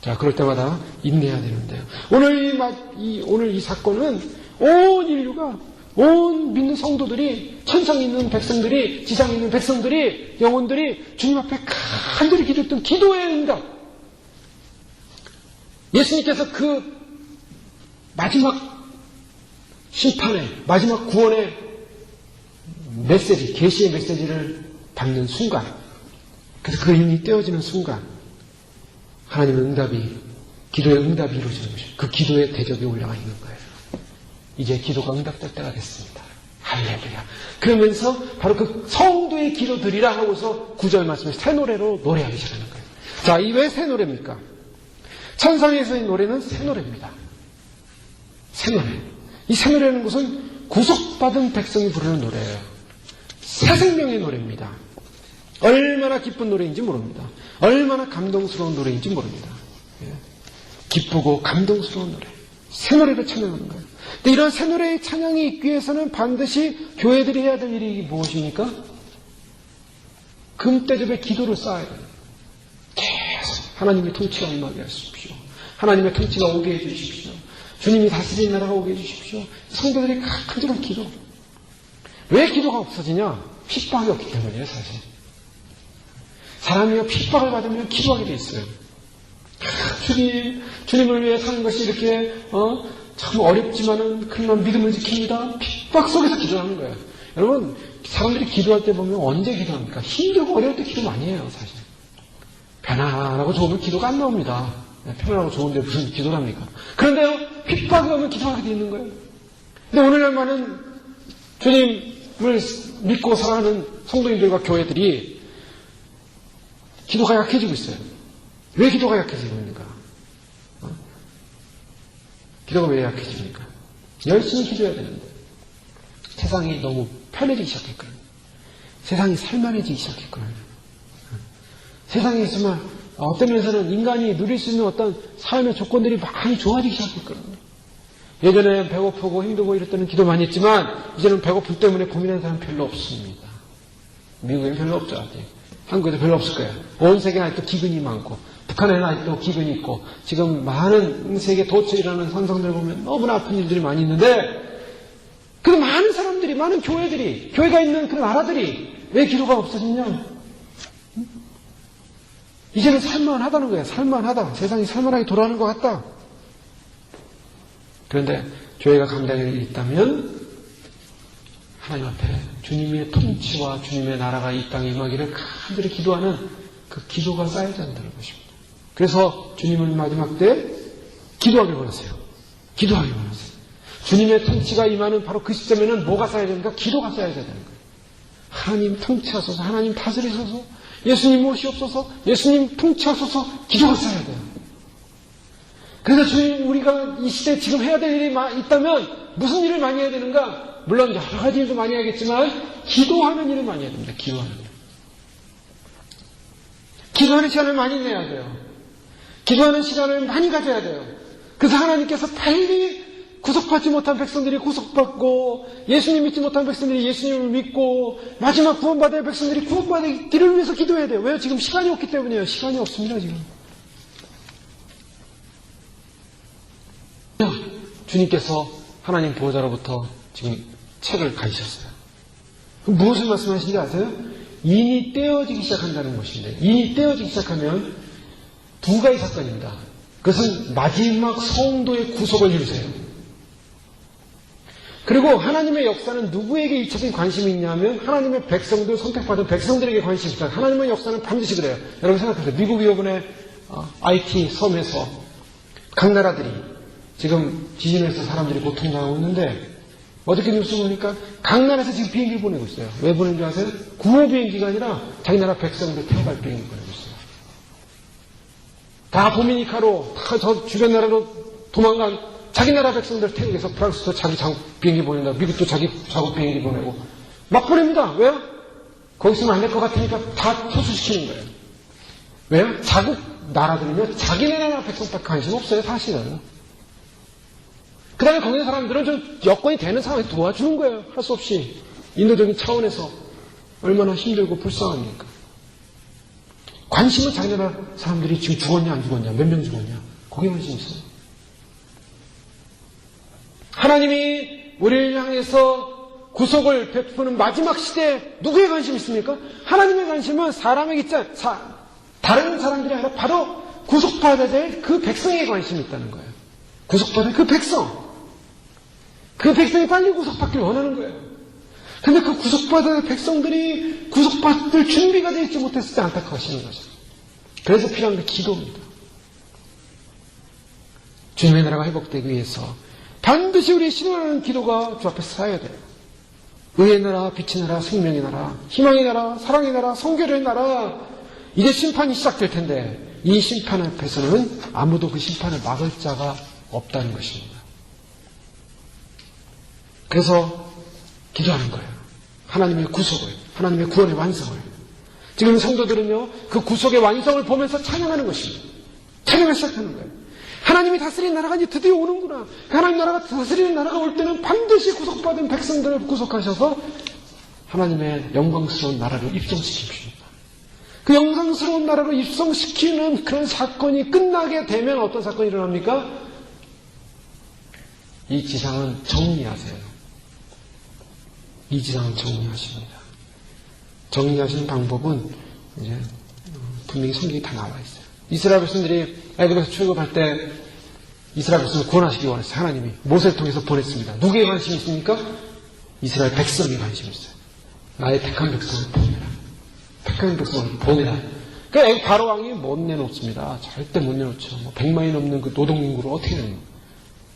자, 그럴 때마다 인내해야 되는데요. 오늘 이 사건은 온 인류가, 온 믿는 성도들이, 천상에 있는 백성들이, 지상에 있는 백성들이, 영혼들이 주님 앞에 간절히 기도했던 기도의 응답. 예수님께서 그 마지막 심판의, 마지막 구원의 메시지, 계시의 메시지를 받는 순간, 그래서 그 힘이 떼어지는 순간, 하나님의 응답이, 기도의 응답이 이루어지는 것입니다. 그 기도의 대접이 올라가 있는 거예요. 이제 기도가 응답될 때가 됐습니다. 할렐루야. 그러면서 바로 그 성도의 기도 드리라 하고서 9절 말씀에 새 노래로 노래하기 시작하는 거예요. 자, 이 왜 새 노래입니까? 천상에서의 노래는 새 노래입니다. 새 노래. 이 새 노래라는 것은 구속받은 백성이 부르는 노래예요. 새 생명의 노래입니다. 얼마나 기쁜 노래인지 모릅니다. 얼마나 감동스러운 노래인지 모릅니다. 기쁘고 감동스러운 노래. 새 노래를 찬양하는 거예요. 근데 이런 새 노래의 찬양이 있기 위해서는 반드시 교회들이 해야 될 일이 무엇입니까? 금대접의 기도를 쌓아야 돼요. 계속 하나님의 통치가 임하게 하십시오. 하나님의 통치가 오게 해주십시오. 주님이 다스리는 나라가 오게 해주십시오. 성도들이 간절한 기도. 왜 기도가 없어지냐? 핍박이 없기 때문이에요, 사실. 사람이 핍박을 받으면 기도하게 돼 있어요. 주님을 위해 사는 것이 이렇게 참 어렵지만은 그러나 믿음을 지킵니다. 핍박 속에서 기도하는 거예요. 여러분, 사람들이 기도할 때 보면 언제 기도합니까? 힘들고 어려울 때 기도 많이 해요, 사실. 편안하고 좋으면 기도가 안 나옵니다. 편안하고 좋은데 무슨 기도를 합니까? 그런데요, 핍박이 오면 기도하게 돼 있는 거예요. 근데 오늘날 많은 주님을 믿고 살아가는 성도님들과 교회들이 기도가 약해지고 있어요. 왜 기도가 약해지고 있는가? 기도가 왜 약해집니까? 열심히 기도해야 되는데 세상이 너무 편해지기 시작했거든요. 세상이 살만해지기 시작했거든요. 세상에서만 어떤 면에서는 인간이 누릴 수 있는 어떤 삶의 조건들이 많이 좋아지기 시작했거든요. 예전에 배고프고 힘들고 이럴 때는 기도 많이 했지만 이제는 배고픔 때문에 고민하는 사람 별로 없습니다. 미국에는 별로 없죠, 아직. 한국에도 별로 없을 거예요. 온 세계는 아직도 기근이 많고 북한에는 아직도 기근이 있고 지금 많은 세계 도처이라는 산성들 보면 너무나 아픈 일들이 많이 있는데 그 많은 사람들이, 많은 교회들이, 교회가 있는 그 나라들이 왜 기도가 없어졌냐? 이제는 살만하다는 거예요. 살만하다. 세상이 살만하게 돌아가는 것 같다. 그런데 교회가 감당할 일이 있다면 하나님 앞에 주님의 통치와 주님의 나라가 이 땅에 임하기를 간절히 기도하는 그 기도가 쌓여야 한다는 것입니다. 그래서 주님은 마지막 때 기도하길 원하세요. 기도하길 원하세요. 주님의 통치가 임하는 바로 그 시점에는 뭐가 쌓여야 되는가? 기도가 쌓여야 되는 거예요. 하나님 통치하소서, 하나님 다스리소서, 예수님 오시옵소서, 예수님 통치하소서, 기도가 쌓여야 돼요. 그래서 주님, 우리가 이 시대에 지금 해야 될 일이 있다면 무슨 일을 많이 해야 되는가? 물론 여러 가지 일도 많이 해야겠지만 기도하는 일을 많이 해야 됩니다. 기도하는 일. 기도하는 시간을 많이 내야 돼요. 기도하는 시간을 많이 가져야 돼요. 그래서 하나님께서 빨리 구속받지 못한 백성들이 구속받고, 예수님 믿지 못한 백성들이 예수님을 믿고, 마지막 구원받아야 할 백성들이 구원받기를 위해서 기도해야 돼요. 왜요? 지금 시간이 없기 때문이에요. 시간이 없습니다, 지금. 주님께서 하나님 보호자로부터 지금 책을 가지셨어요. 무엇을 말씀하시는지 아세요? 인이 떼어지기 시작한다는 것인데, 인이 떼어지기 시작하면 두 가지 사건입니다. 그것은 마지막 성도의 구속을 이루세요. 그리고 하나님의 역사는 누구에게 일차적인 관심이 있냐면 하나님의 백성들, 선택받은 백성들에게 관심이 있다. 하나님의 역사는 반드시 그래요. 여러분 생각하세요. 미국이 이번에 IT 섬에서 각 나라들이 지금 지진에서 사람들이 고통당하고 있는데 어저께 뉴스 보니까 각 나라에서 지금 비행기를 보내고 있어요. 왜 보내는 줄 아세요? 구호 비행기가 아니라 자기 나라 백성들 태워갈 비행기 보내고 있어요. 다 도미니카로, 다 저 주변 나라로 도망간 자기 나라 백성들 태우기 위해서 프랑스도 자기 자국 비행기 보낸다. 미국도 자기 자국 비행기 보내고 막 보냅니다. 왜요? 거기 있으면 안 될 것 같으니까 다 퇴수시키는 거예요. 왜요? 자국 나라들은요, 자기네 나라 백성밖에 관심 없어요, 사실은. 그 다음에 거기 있는 사람들은 좀 여건이 되는 상황에서 도와주는 거예요. 할 수 없이. 인도적인 차원에서 얼마나 힘들고 불쌍합니까? 관심은 자기 나라 사람들이 지금 죽었냐 안 죽었냐, 몇 명 죽었냐, 거기에 관심이 있어요. 하나님이 우리를 향해서 구속을 베푸는 마지막 시대에 누구의 관심이 있습니까? 하나님의 관심은 사람에게 있지 다른 사람들이 아니라 바로 구속받아야 될 그 백성에게 관심이 있다는 거예요. 구속받을 그 백성. 그 백성이 빨리 구속받길 원하는 거예요. 근데 그 구속받을 백성들이 구속받을 준비가 되어 있지 못했을 때 안타까워하시는 거죠. 그래서 필요한 게 기도입니다. 주님의 나라가 회복되기 위해서 반드시 우리의 신앙하는 기도가 주 앞에 쌓여야 돼요. 의의 나라, 빛의 나라, 생명의 나라, 희망의 나라, 사랑의 나라, 성결의 나라. 이제 심판이 시작될 텐데 이 심판 앞에서는 아무도 그 심판을 막을 자가 없다는 것입니다. 그래서 기도하는 거예요. 하나님의 구속을, 하나님의 구원의 완성을. 지금 성도들은요, 그 구속의 완성을 보면서 찬양하는 것입니다. 찬양을 시작하는 거예요. 하나님이 다스리는 나라가 이제 드디어 오는구나. 하나님 나라가 다스리는 나라가 올 때는 반드시 구속받은 백성들을 구속하셔서 하나님의 영광스러운 나라를 입성시키십니다. 그 영광스러운 나라를 입성시키는 그런 사건이 끝나게 되면 어떤 사건이 일어납니까? 이 지상은 정리하세요. 이 지상은 정리하십니다. 정리하시는 방법은 이제 분명히 성경이 다 나와 있어요. 이스라엘 백성들이 애굽에서 출애굽할 때 이스라엘 백성을 구원하시기 원했어요. 하나님이 모세를 통해서 보냈습니다. 누구에 관심이 있습니까? 이스라엘 백성에 관심이 있어요. 나의 택한 백성을 보내라. 택한 백성을 보내라. 그러니까 바로 왕이 못 내놓습니다. 절대 못 내놓죠. 100만이 넘는 그 노동인구를 어떻게 내놓는 거예요?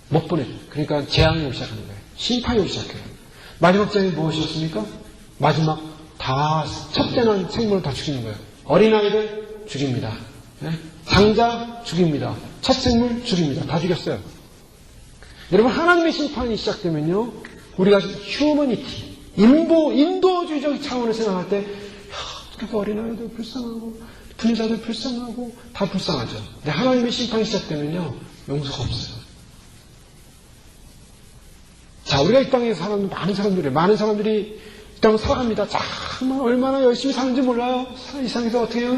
못 보내죠. 그러니까 재앙이 오기 시작하는 거예요. 심판이 오기 시작해요. 마지막 재앙이 무엇이었습니까? 마지막 다 첫째는 생물을 다 죽이는 거예요. 어린아이들 죽입니다. 상자 죽입니다. 첫 생물 죽입니다. 다 죽였어요. 여러분, 하나님의 심판이 시작되면요, 우리가 휴머니티, 인도주의적 차원을 생각할 때 어떻게 어린아이들 불쌍하고 분유자들 불쌍하고 다 불쌍하죠. 근데 하나님의 심판이 시작되면요, 용서가 없어요. 자, 우리가 이 땅에 사는 많은 사람들이 이 땅을 살아갑니다. 정말 얼마나 열심히 사는지 몰라요. 이 세상에서 어떻게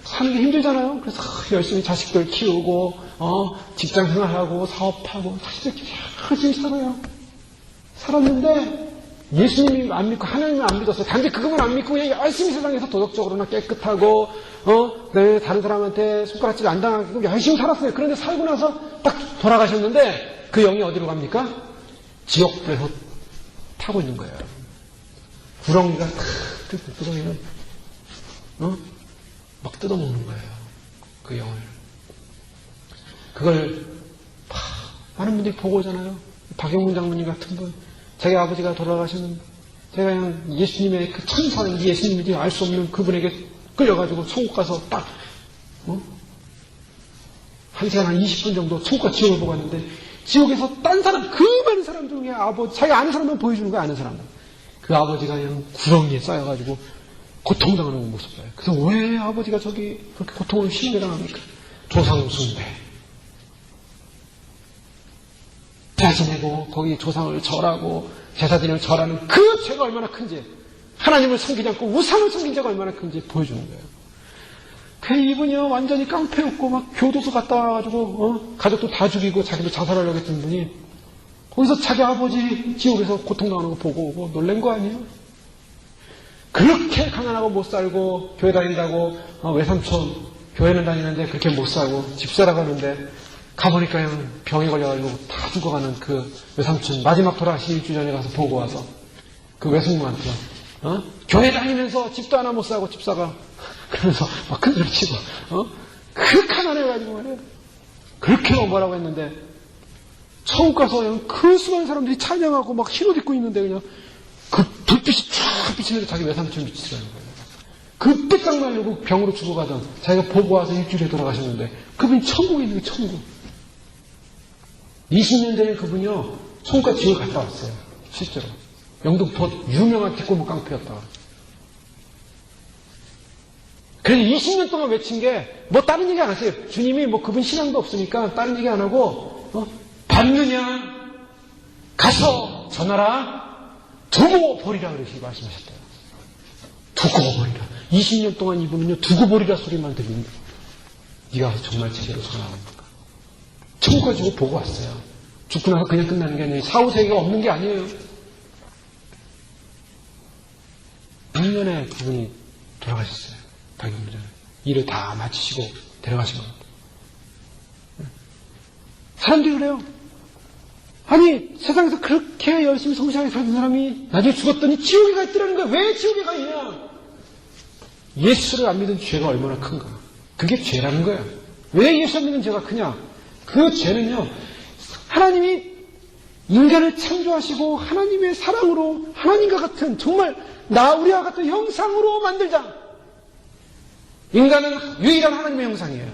사는 게 힘들잖아요. 그래서 열심히 자식들 키우고, 직장 생활하고, 사업하고, 사실 열심히 살아요. 살았는데, 예수님이 안 믿고, 하나님을 안 믿었어요. 단지 그것만 안 믿고, 그냥 열심히 세상에서 도덕적으로나 깨끗하고, 다른 사람한테 손가락질 안 당하고, 열심히 살았어요. 그런데 살고 나서 딱 돌아가셨는데, 그 영이 어디로 갑니까? 지옥불에서 타고 있는 거예요. 구렁이가 탁, 구렁이는, 막 뜯어먹는 거예요. 그 영을. 그걸 많은 분들이 보고 오잖아요. 박영문 장모님 같은 분, 자기 아버지가 돌아가셨는데, 제가 그냥 예수님의 그 천사인지 예수님인지 알 수 없는 그분에게 끌려가지고 천국 가서 딱, 한 시간 한 20분 정도 천국과 지옥을 보고 왔는데, 지옥에서 딴 사람, 그 많은 사람 중에 아버지, 자기가 아는 사람만 보여주는 거야, 아는 사람만. 그 아버지가 그냥 구렁이에 쌓여가지고 고통당하는 모습을 봐요. 그래서 왜 아버지가 저기 그렇게 고통을 심하게 당합니까? 조상숭배. 제사 지내고 거기 조상을 절하고 제사 지내고 절하는 그 죄가 얼마나 큰지, 하나님을 섬기지 않고 우상을 섬긴 죄가 얼마나 큰지 보여주는 거예요. 그 이분이요 완전히 깡패였고 막 교도소 갔다 와가지고 가족도 다 죽이고 자기도 자살하려고 했던 분이 거기서 자기 아버지 지옥에서 고통당하는 거 보고 오고 놀란 거 아니에요? 그렇게 가난하고 못 살고 교회 다닌다고 외삼촌 교회는 다니는데 그렇게 못 살고 집 살아가는데 가보니까 그냥 병에 걸려가지고 다 죽어가는 그 외삼촌 마지막 돌아가신 일주일 전에 가서 보고 와서 그 외숙모한테 교회 다니면서 집도 하나 못 사고 집사가 그러면서 막 큰소리 치고 그 가난해가지고 말이에요. 그렇게 뭐라고 했는데 천국 가서 그냥 그 수많은 사람들이 찬양하고 막 흰옷 입고 있는데 그냥 그 불빛이 쫙 비치는데 자기 외삼촌 빛이라는 거예요. 그 삐딱 말리고 병으로 죽어가던 자기가 보고 와서 일주일에 돌아가셨는데 그분이 천국에 있는 게 천국. 20년 전에 그분이요 천국과 지옥을 갔다 왔어요. 실제로. 영등포 유명한 뒷골목 깡패였다가. 그래서 20년 동안 외친 게 뭐 다른 얘기 안 하세요. 주님이 뭐 그분 신앙도 없으니까 다른 얘기 안 하고 받느냐 가서 전하라 두고 보리라 그렇게 말씀하셨대요. 두고 보리라. 20년 동안 이분은요 두고 보리라 소리만 들립니다. 네가 정말 제대로 전하는가. 천국 가지고 보고 왔어요. 죽고 나서 그냥 끝나는 게 아니에요. 사후세계가 없는 게 아니에요. 6년에 그분이 돌아가셨어요. 박영문 전에. 일을 다 마치시고 데려가신 겁니다. 사람들이 그래요. 아니 세상에서 그렇게 열심히 성실하게 살던 사람이 나중에 죽었더니 지옥에 가 있더라는 거야. 왜 지옥에 가 있냐? 예수를 안 믿은 죄가 얼마나 큰가. 그게 죄라는 거야. 왜 예수 안 믿는 죄가 크냐? 그 죄는요 하나님이 인간을 창조하시고 하나님의 사랑으로 하나님과 같은 정말 우리와 같은 형상으로 만들자. 인간은 유일한 하나님의 형상이에요.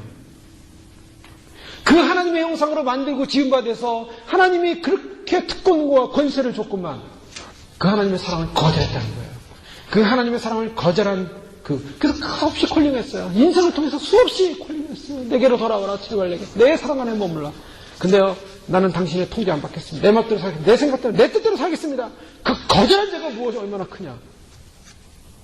그 하나님의 형상으로 만들고 지음받아서 하나님이 그렇게 특권과 권세를 줬구만 그 하나님의 사랑을 거절했다는 거예요. 그 하나님의 사랑을 거절한 그래서 끝없이 콜링했어요. 인생을 통해서 수없이 콜링했어요. 내게로 돌아와라 제발 내 사랑 안에 머물라. 근데요 나는 당신의 통제 안 받겠습니다. 내 맘대로 살겠습니다. 내 생각대로 내 뜻대로 살겠습니다. 그 거절한 죄가 무엇이 얼마나 크냐.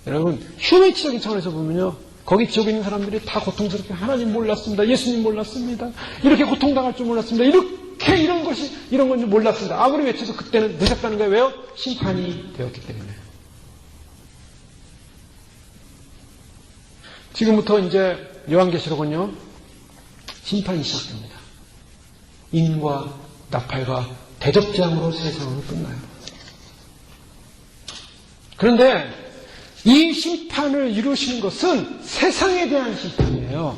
여러분 휴메이치적인 차원에서 보면요 거기 지옥에 있는 사람들이 다 고통스럽게 하나님 몰랐습니다. 예수님 몰랐습니다. 이렇게 고통당할 줄 몰랐습니다. 이렇게 이런 건지 몰랐습니다. 아무리 외쳐서 그때는 늦었다는 거예요. 왜요? 심판이 되었기 때문에. 지금부터 이제 요한계시록은요 심판이 시작됩니다. 인과 나팔과 대접장으로 세상은 끝나요. 그런데 이 심판을 이루시는 것은 세상에 대한 심판이에요.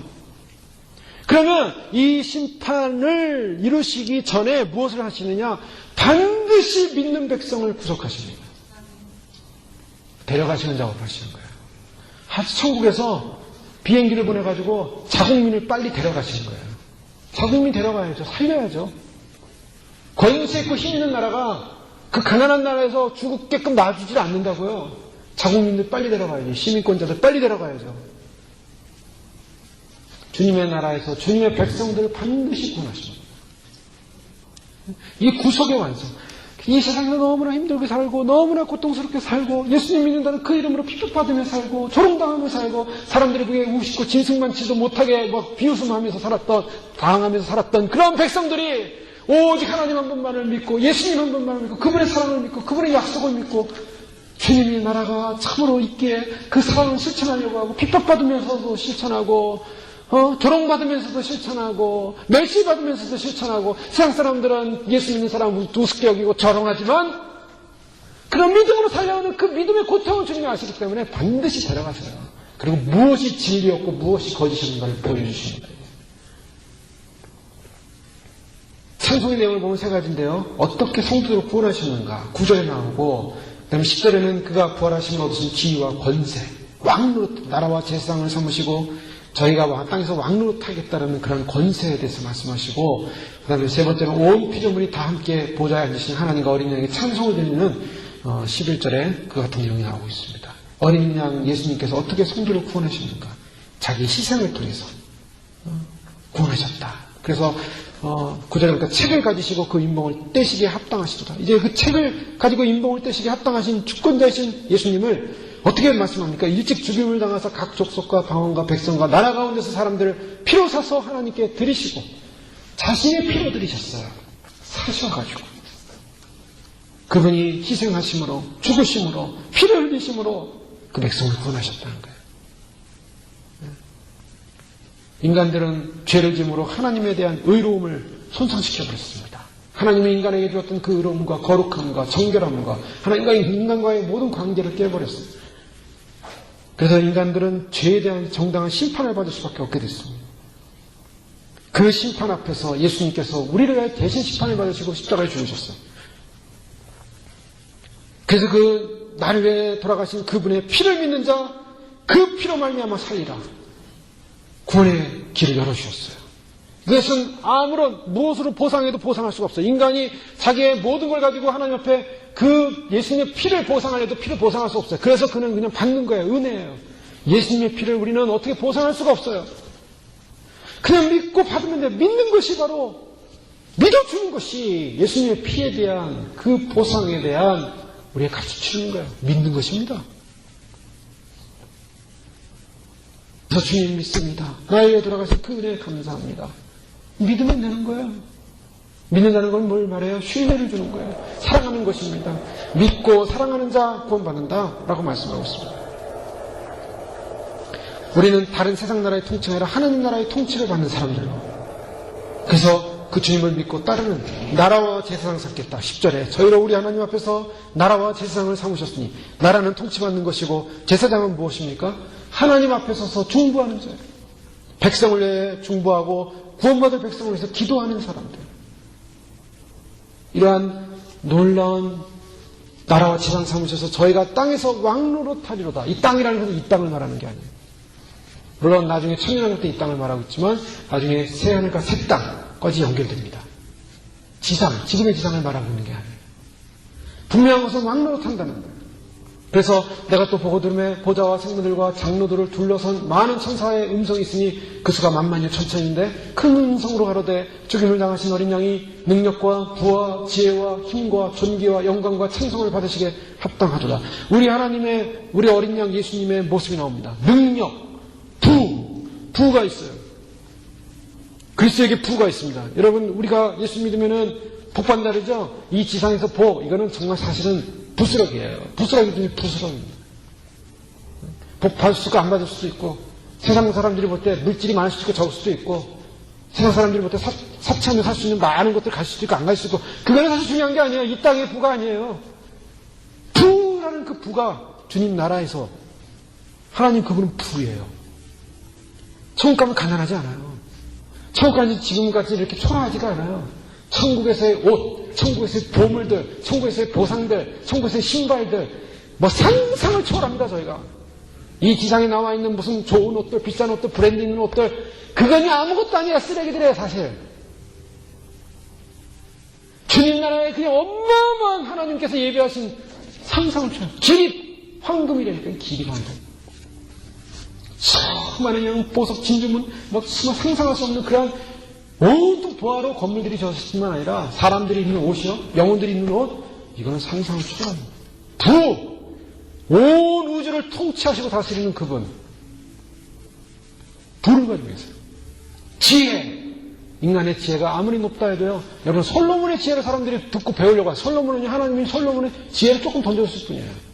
그러면 이 심판을 이루시기 전에 무엇을 하시느냐? 반드시 믿는 백성을 구속하십니다. 데려가시는 작업을 하시는 거예요. 천국에서 비행기를 보내가지고 자국민을 빨리 데려가시는 거예요. 자국민 데려가야죠. 살려야죠. 권세 있고 힘 있는 나라가 그 가난한 나라에서 죽게끔 놔주질 않는다고요. 자국민들 빨리 데려가야죠. 시민권자들 빨리 데려가야죠. 주님의 나라에서 주님의 백성들을 반드시 구원하십니다. 이 구속의 완성. 이 세상에서 너무나 힘들게 살고 너무나 고통스럽게 살고 예수님 믿는다는 그 이름으로 핍박받으며 살고 조롱당하며 살고 사람들이 그게 우습고 진승만치도 못하게 비웃음하면서 살았던 당하면서 살았던 그런 백성들이 오직 하나님 한 분만을 믿고 예수님 한 분만을 믿고 그분의 사랑을 믿고 그분의 약속을 믿고 주님의 나라가 참으로 있기에 그 사랑을 실천하려고 하고 핍박받으면서도 실천하고 조롱받으면서도 실천하고 멸시받으면서도 실천하고 세상 사람들은 예수 믿는 사람을 우습게 여기고 조롱하지만 그런 믿음으로 살려오는 그 믿음의 고통을 주님이 아시기 때문에 반드시 데려가세요. 그리고 무엇이 진리였고 무엇이 거짓이었는가를 보여주십니다. 찬송의 내용을 보면 세 가지인데요. 어떻게 성도를 구원하셨는가 9절에 나오고, 그 다음에 10절에는 그가 부활하심을 얻으신 지위와 권세, 왕노릇, 나라와 제사장을 삼으시고 저희가 땅에서 왕노릇 하겠다라는 그런 권세에 대해서 말씀하시고, 그 다음에 세 번째는 온 피조물이 다 함께 보좌에 앉으신 하나님과 어린 양에게 찬송을 드리는 11절에 그 같은 내용이 나오고 있습니다. 어린 양 예수님께서 어떻게 성도를 구원하셨는가? 자기 희생을 통해서 구원하셨다. 그래서 9절에 그러니까 책을 가지시고 그 인봉을 떼시기에 합당하시도다. 이제 그 책을 가지고 인봉을 떼시기에 합당하신 주권자이신 예수님을 어떻게 말씀합니까? 일찍 죽임을 당하사 각 족속과 방언과 백성과 나라 가운데서 사람들을 피로 사서 하나님께 드리시고 자신의 피로 드리셨어요. 사셔가지고 그분이 희생하심으로 죽으심으로 피를 흘리심으로 그 백성을 구원하셨다는 거예요. 인간들은 죄를 지음으로 하나님에 대한 의로움을 손상시켜버렸습니다. 하나님이 인간에게 주었던 그 의로움과 거룩함과 정결함과 하나님과 인간과의 모든 관계를 깨버렸어요. 그래서 인간들은 죄에 대한 정당한 심판을 받을 수밖에 없게 됐습니다. 그 심판 앞에서 예수님께서 우리를 위해 대신 심판을 받으시고 십자가에 죽으셨어요. 그래서 그 나를 위해 돌아가신 그분의 피를 믿는 자, 그 피로 말미암아 살리라. 구원의 길을 열어주셨어요. 그것은 아무런 무엇으로 보상해도 보상할 수가 없어요. 인간이 자기의 모든 걸 가지고 하나님 앞에 그 예수님의 피를 보상하려도 피를 보상할 수 없어요. 그래서 그는 그냥 받는 거예요. 은혜예요. 예수님의 피를 우리는 어떻게 보상할 수가 없어요. 그냥 믿고 받으면 돼요. 믿는 것이 바로 믿어주는 것이 예수님의 피에 대한 그 보상에 대한 우리의 가치 주는 거예요. 믿는 것입니다. 저 주님 믿습니다. 나에 위해 돌아가신 그 은혜에 감사합니다. 믿으면 되는 거예요. 믿는다는 건 뭘 말해요? 신뢰를 주는 거예요. 사랑하는 것입니다. 믿고 사랑하는 자 구원받는다 라고 말씀하고 있습니다. 우리는 다른 세상 나라의 통치가 아니라 하나님 나라의 통치를 받는 사람들로, 그래서 그 주님을 믿고 따르는 나라와 제사장 삼겠다. 10절에 저희로 우리 하나님 앞에서 나라와 제사장을 삼으셨으니, 나라는 통치받는 것이고 제사장은 무엇입니까? 하나님 앞에 서서 중보하는 자예요. 백성을 위해 중보하고 구원받을 백성을 위해서 기도하는 사람들. 이러한 놀라운 나라와 제사장 삼으셔서 저희가 땅에서 왕노릇하리로다. 이 땅이라는 것은 이 땅을 말하는 게 아니에요. 물론 나중에 천년왕국 때 이 땅을 말하고 있지만 나중에 새하늘과 새 땅까지 연결됩니다. 지상, 지금의 지상을 말하고 있는 게 아니에요. 분명한 것은 왕노릇한다는 거예요. 그래서 내가 또 보고 들음에 보좌와 생물들과 장로들을 둘러선 많은 천사의 음성이 있으니 그 수가 만만여 천천인데 큰 음성으로 가로되 죽임을 당하신 어린 양이 능력과 부와 지혜와 힘과 존귀와 영광과 찬송을 받으시게 합당하도다. 우리 하나님의, 우리 어린 양 예수님의 모습이 나옵니다. 능력, 부가 있어요. 그리스도에게 부가 있습니다. 여러분, 우리가 예수 믿으면은 복받는 자리죠? 이 지상에서 이거는 정말 사실은 부스러기예요. 부스러기 중에 부스러기입니다. 복 받을 수도 있고 안 받을 수도 있고, 세상 사람들이 볼 때 물질이 많을 수도 있고 적을 수도 있고, 세상 사람들이 볼 때 사치하면 살 수 있는 많은 것들 갈 수도 있고 안 갈 수도 있고, 그거는 사실 중요한 게 아니에요. 이 땅의 부가 아니에요. 부라는 그 부가 주님 나라에서, 하나님 그분은 부예요. 천국 가면 가난하지 않아요. 천국 가면 지금까지 이렇게 초라하지가 않아요. 천국에서의 옷, 천국에서의 보물들, 천국에서의 보상들, 천국에서의 신발들, 뭐 상상을 초월합니다, 저희가. 이 지상에 나와 있는 무슨 좋은 옷들, 비싼 옷들, 브랜드 있는 옷들, 그거는 아무것도 아니라 쓰레기들이에요, 사실. 주님 나라에 그냥 어마어마한 하나님께서 예비하신 상상을 초월합니다. 기립, 황금이라니까, 기립 황금. 수많은 그냥 보석, 진주문, 막 상상할 수 없는 그런 온통 보화로 건물들이 졌을뿐만 아니라 사람들이 입는 옷이요, 영혼들이 입는 옷, 이거는 상상을 초월합니다. 온 우주를 통치하시고 다스리는 그분, 부를 가지고 계세요. 지혜, 인간의 지혜가 아무리 높다 해도요, 여러분 솔로몬의 지혜를 사람들이 듣고 배우려고 해요. 솔로몬은 하나님이 솔로몬의 지혜를 조금 던져줬을 뿐이에요.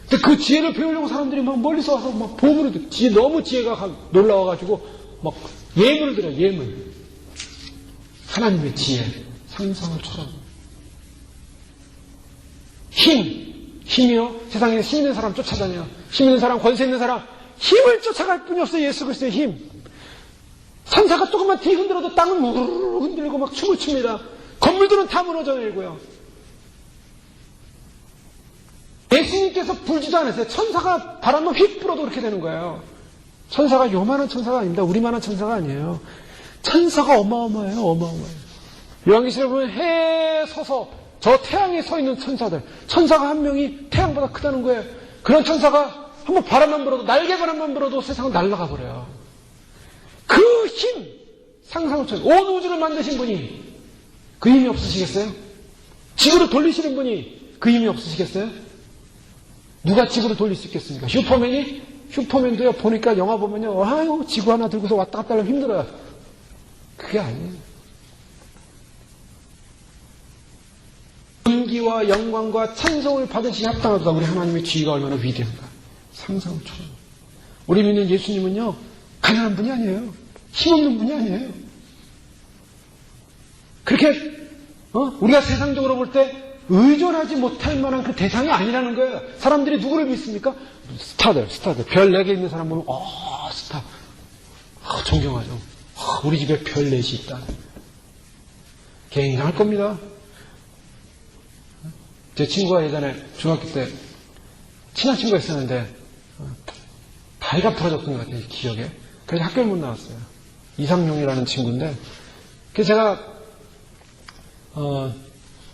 근데 그 지혜를 배우려고 사람들이 막 멀리서 와서 막 보물을 드려. 너무 지혜가 놀라워가지고 막 예물을 드려요, 예물. 하나님의 지혜, 상상을 초월합니다. 힘이요? 세상에 힘 있는 사람 쫓아다녀요. 힘 있는 사람, 권세 있는 사람, 힘을 쫓아갈 뿐이 없어요, 예수 그리스도의 힘. 천사가 조금만 뒤 흔들어도 땅은 우르르 흔들고 막 춤을 춥니다. 건물들은 다 무너져 내리고요. 예수님께서 불지도 않았어요. 천사가 바람만 휙 불어도 그렇게 되는 거예요. 천사가 요만한 천사가 아닙니다. 우리만한 천사가 아니에요. 천사가 어마어마해요. 어마어마해요. 요한계시록에 보면 해에 서서 저 태양에 서 있는 천사들, 천사가 한 명이 태양보다 크다는 거예요. 그런 천사가 한번 바람만 불어도, 날개 바람만 불어도 세상은 날아가 버려요. 그 힘, 상상을 초월, 온 우주를 만드신 분이 그 힘이 없으시겠어요? 지구를 돌리시는 분이 그 힘이 없으시겠어요? 누가 지구를 돌릴 수 있겠습니까? 슈퍼맨이? 슈퍼맨도요, 보니까 영화 보면요, 아유, 지구 하나 들고서 왔다 갔다 하려면 힘들어요. 그게 아니에요. 존귀와 영광과 찬송을 받으시기 합당하다. 우리 하나님의 지위가 얼마나 위대한가. 상상을 초월. 우리 믿는 예수님은요, 가난한 분이 아니에요. 힘없는 분이 아니에요. 그렇게 우리가 세상적으로 볼 때 의존하지 못할 만한 그 대상이 아니라는 거예요. 사람들이 누구를 믿습니까? 스타들. 별 4개 있는 사람 보면 스타. 존경하죠. 우리 집에 별 4이 있다. 굉장할 겁니다. 제 친구가 예전에 중학교 때 친한 친구가 있었는데 다리가 부러졌던 것 같아요. 기억에. 그래서 학교를 못 나왔어요. 이상용이라는 친구인데, 그래서 제가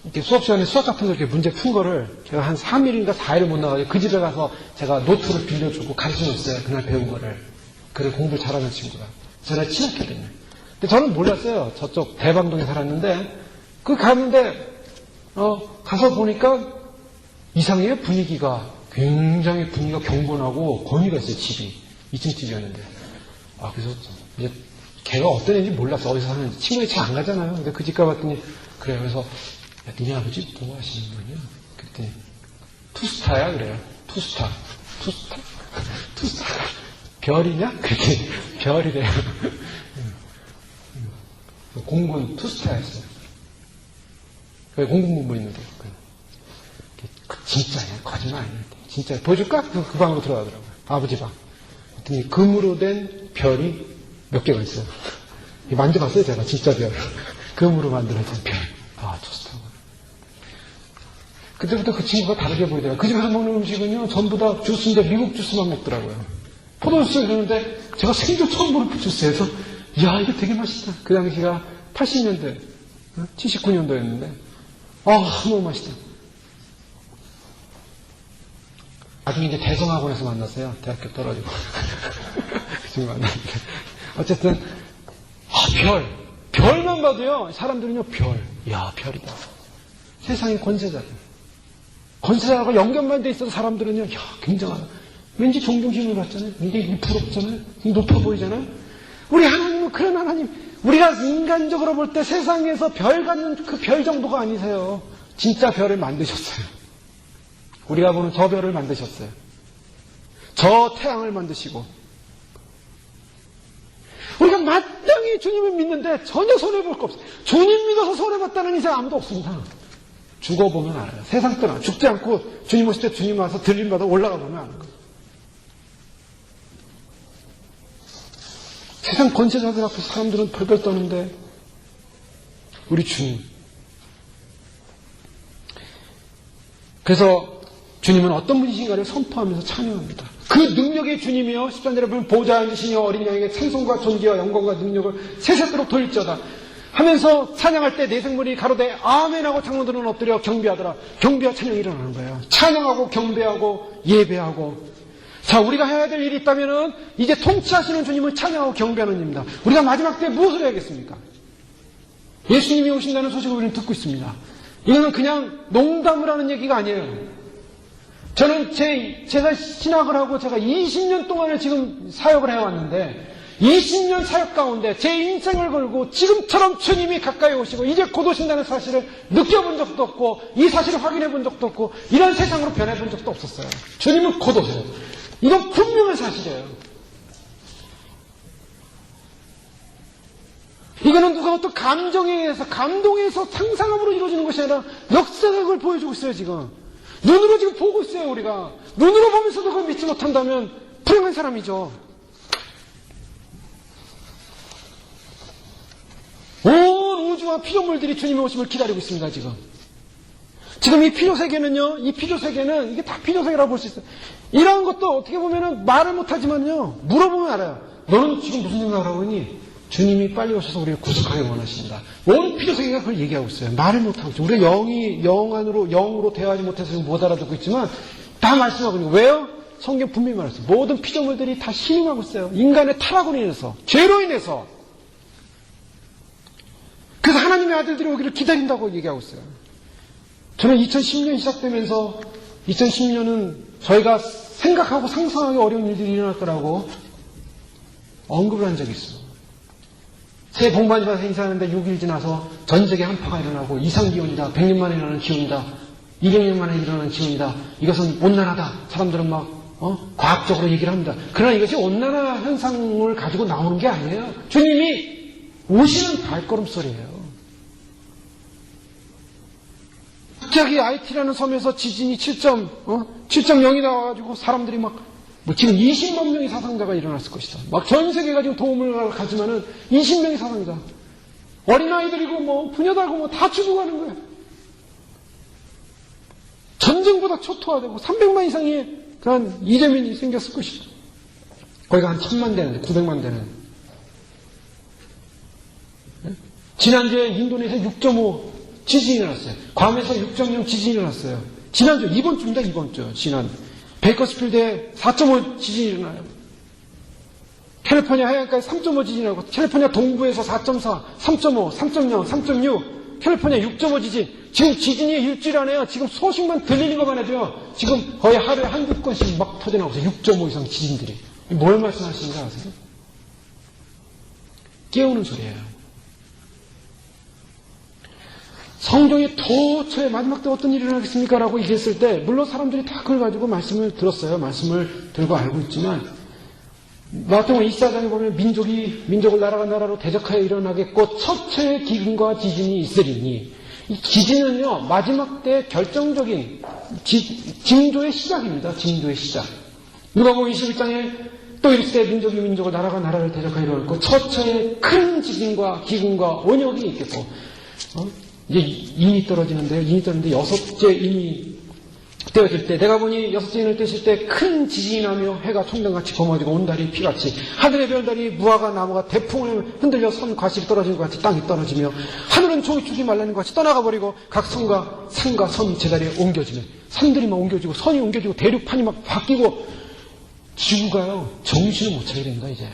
이렇게 수업 시간에 수학 같은 거 이렇게 문제 푼 거를 제가 한 3일인가 4일을 못 나가지고 그 집에 가서 제가 노트를 빌려주고 가르쳐줬어요. 그날 배운 거를. 그를 공부를 잘하는 친구가. 저랑 친했거든요. 근데 저는 몰랐어요. 저쪽 대방동에 살았는데, 가는데, 가서 보니까 이상해요. 굉장히 분위기가 경건하고 권위가 있어요. 집이. 2층 집이었는데. 그래서 이제 걔가 어떤 애인지 몰랐어. 어디서 사는지. 친구들이 잘 안 가잖아요. 근데 그 집 가봤더니, 그래요. 그래서, 야, 니네 아버지 뭐 하시는 거냐? 그랬더니, 투스타야? 그래요. 투스타. 별이냐? 그랬더니, 별이래요. 공군 투스타였어요. 공군본부 있는데. 진짜냐? 거짓말 아니야. 진짜. 보여줄까? 그 방으로 들어가더라고요. 아버지 방. 그랬더니 금으로 된 별이 몇 개가 있어요. 만져봤어요, 제가. 진짜 별. 금으로 만들어진 별. 좋다. 그때부터 그 친구가 다르게 보이더라고요. 그 집에서 먹는 음식은요, 전부 다 주스인데 미국 주스만 먹더라고요. 포도주스 그러는데 제가 생전 처음 보는 주스에서, 이야, 이거 되게 맛있다. 그 당시가 80년대, 79년도였는데, 너무 맛있다. 나중에 이제 대성학원에서 만났어요. 대학교 떨어지고. 그 친구 만났는데. 어쨌든, 별만 봐도요, 사람들은요, 야, 별이다. 세상의 권세자들. 권세자가 연결만 돼 있어도 사람들은요, 야, 굉장하다. 왠지 존경심을 갖잖아요. 굉장히 부럽잖아요. 높아 보이잖아요. 우리 하나님은 그런 하나님, 우리가 인간적으로 볼 때 세상에서 별 갖는 그 별 정도가 아니세요. 진짜 별을 만드셨어요. 우리가 보는 저 별을 만드셨어요. 저 태양을 만드시고. 우리가 마땅히 주님을 믿는데 전혀 손해볼 거 없어요. 주님 믿어서 손해봤다는 인생 아무도 없습니다. 죽어보면 알아요. 세상 떠나 죽지 않고 주님 오실 때 주님 와서 들림받아 올라가 보면 아는 거예요. 세상 권세자들 앞에서 사람들은 벌벌 떠는데 우리 주님. 그래서 주님은 어떤 분이신가를 선포하면서 찬양합니다. 그 능력의 주님이여 13절에 보면 보좌에 앉으시니 어린 양에게 찬송과 존귀와 영광과 능력을 세세토록 돌릴지어다 하면서 찬양할 때 내 생물이 가로되 아멘하고 장로들은 엎드려 경배하더라. 경배와 찬양이 일어나는 거예요. 찬양하고 경배하고 예배하고. 자, 우리가 해야 될 일이 있다면은 이제 통치하시는 주님을 찬양하고 경배하는 일입니다. 우리가 마지막 때 무엇을 해야겠습니까? 예수님이 오신다는 소식을 우리는 듣고 있습니다. 이거는 그냥 농담을 하는 얘기가 아니에요. 저는 제가 신학을 하고 제가 20년 동안을 지금 사역을 해왔는데 20년 사역 가운데 제 인생을 걸고 지금처럼 주님이 가까이 오시고 이제 곧 오신다는 사실을 느껴본 적도 없고 이 사실을 확인해 본 적도 없고 이런 세상으로 변해본 적도 없었어요. 주님은 곧 오세요. 이건 분명한 사실이에요. 이거는 누가 어떤 감정에 의해서 감동에서 상상함으로 이루어지는 것이 아니라 역사가 그걸 보여주고 있어요. 지금 눈으로 지금 보고 있어요. 우리가 눈으로 보면서도 그걸 믿지 못한다면 불행한 사람이죠. 온 우주와 피조물들이 주님의 오심을 기다리고 있습니다, 지금. 지금 이 피조세계는요, 이게 다 피조세계라고 볼 수 있어요. 이러한 것도 어떻게 보면은 말을 못하지만요, 물어보면 알아요. 너는 지금 무슨 생각을 하고 있니? 주님이 빨리 오셔서 우리를 구속하기 원하신다. 온 피조세계가 그걸 얘기하고 있어요. 말을 못하고 있죠. 우리가 영으로 대화하지 못해서 지금 못 알아듣고 있지만, 다 말씀하고 있는 거예요. 왜요? 성경 분명히 말했어요. 모든 피조물들이 다 신음하고 있어요. 인간의 타락으로 인해서, 죄로 인해서. 그래서 하나님의 아들들이 오기를 기다린다고 얘기하고 있어요. 저는 2010년 시작되면서 2010년은 저희가 생각하고 상상하기 어려운 일들이 일어날 거라고 언급을 한 적이 있어요. 새해 복 많이 받아서 인사하는데 6일 지나서 전 세계 한파가 일어나고 이상기온이다. 100년 만에 일어나는 기온이다. 200년 만에 일어나는 기온이다. 이것은 온난화다. 사람들은 막 과학적으로 얘기를 합니다. 그러나 이것이 온난화 현상을 가지고 나오는 게 아니에요. 주님이 오시는 발걸음소리예요. 갑자기 IT라는 섬에서 지진이 7.0이 나와가지고 사람들이 지금 20만 명의 사상자가 일어났을 것이다. 전 세계가 지금 도움을 가지만은 20명의 사상자. 어린아이들이고 부녀들고 다 죽어가는 거예요. 전쟁보다 초토화되고 300만 이상의 그런 이재민이 생겼을 것이다. 거기가 한 1000만 되는, 900만 되는. 지난주에 인도네시아 6.5 지진이 일어났어요. 괌에서 6.0 지진이 일어났어요. 지난주, 이번 주입니다, 이번 주. 베이커스필드에 4.5 지진이 일어나요. 캘리포니아 해안가에 3.5 지진이 나고, 캘리포니아 동부에서 4.4, 3.5, 3.0, 3.6, 캘리포니아 6.5 지진. 지금 지진이 일주일 안에요. 지금 소식만 들리는 것만 해도요. 지금 거의 하루에 한두 건씩 막 터져나오고 있어요. 6.5 이상 지진들이. 뭘 말씀하시는지 아세요? 깨우는 소리예요. 성경에 도처에 마지막 때 어떤 일이 일어나겠습니까? 라고 얘기했을 때 물론 사람들이 다 그걸 가지고 말씀을 들었어요. 말씀을 들고 알고 있지만 마태복음 24장에 보면 민족을 나라가 나라로 대적하여 일어나겠고 첫째의 기근과 지진이 있으리니 이 지진은요 마지막 때 결정적인 징조의 시작입니다. 징조의 시작. 누가복음 21장에 또 이르시되 민족이 민족을 나라가 나라를 대적하여 일어나겠고 첫째의 큰 지진과 기근과 원역이 있겠고 이제 인이 떨어지는데요. 인이 떨어지는데 여섯째 인이 떼어질 때 내가 보니 여섯째 인을 떼실 때 큰 지진이 나며 해가 총명같이 검어지고 온 달이 피같이 하늘의 별달이 무화과 나무가 대풍을 흔들려 선 과실이 떨어지는 것 같이 땅이 떨어지며 하늘은 종이 축이 말라는 것 같이 떠나가 버리고 각 성과 산과 선 제자리에 옮겨지며 산들이 막 옮겨지고 선이 옮겨지고 대륙판이 막 바뀌고 지구가요 정신을 못 차리게 된다 이제.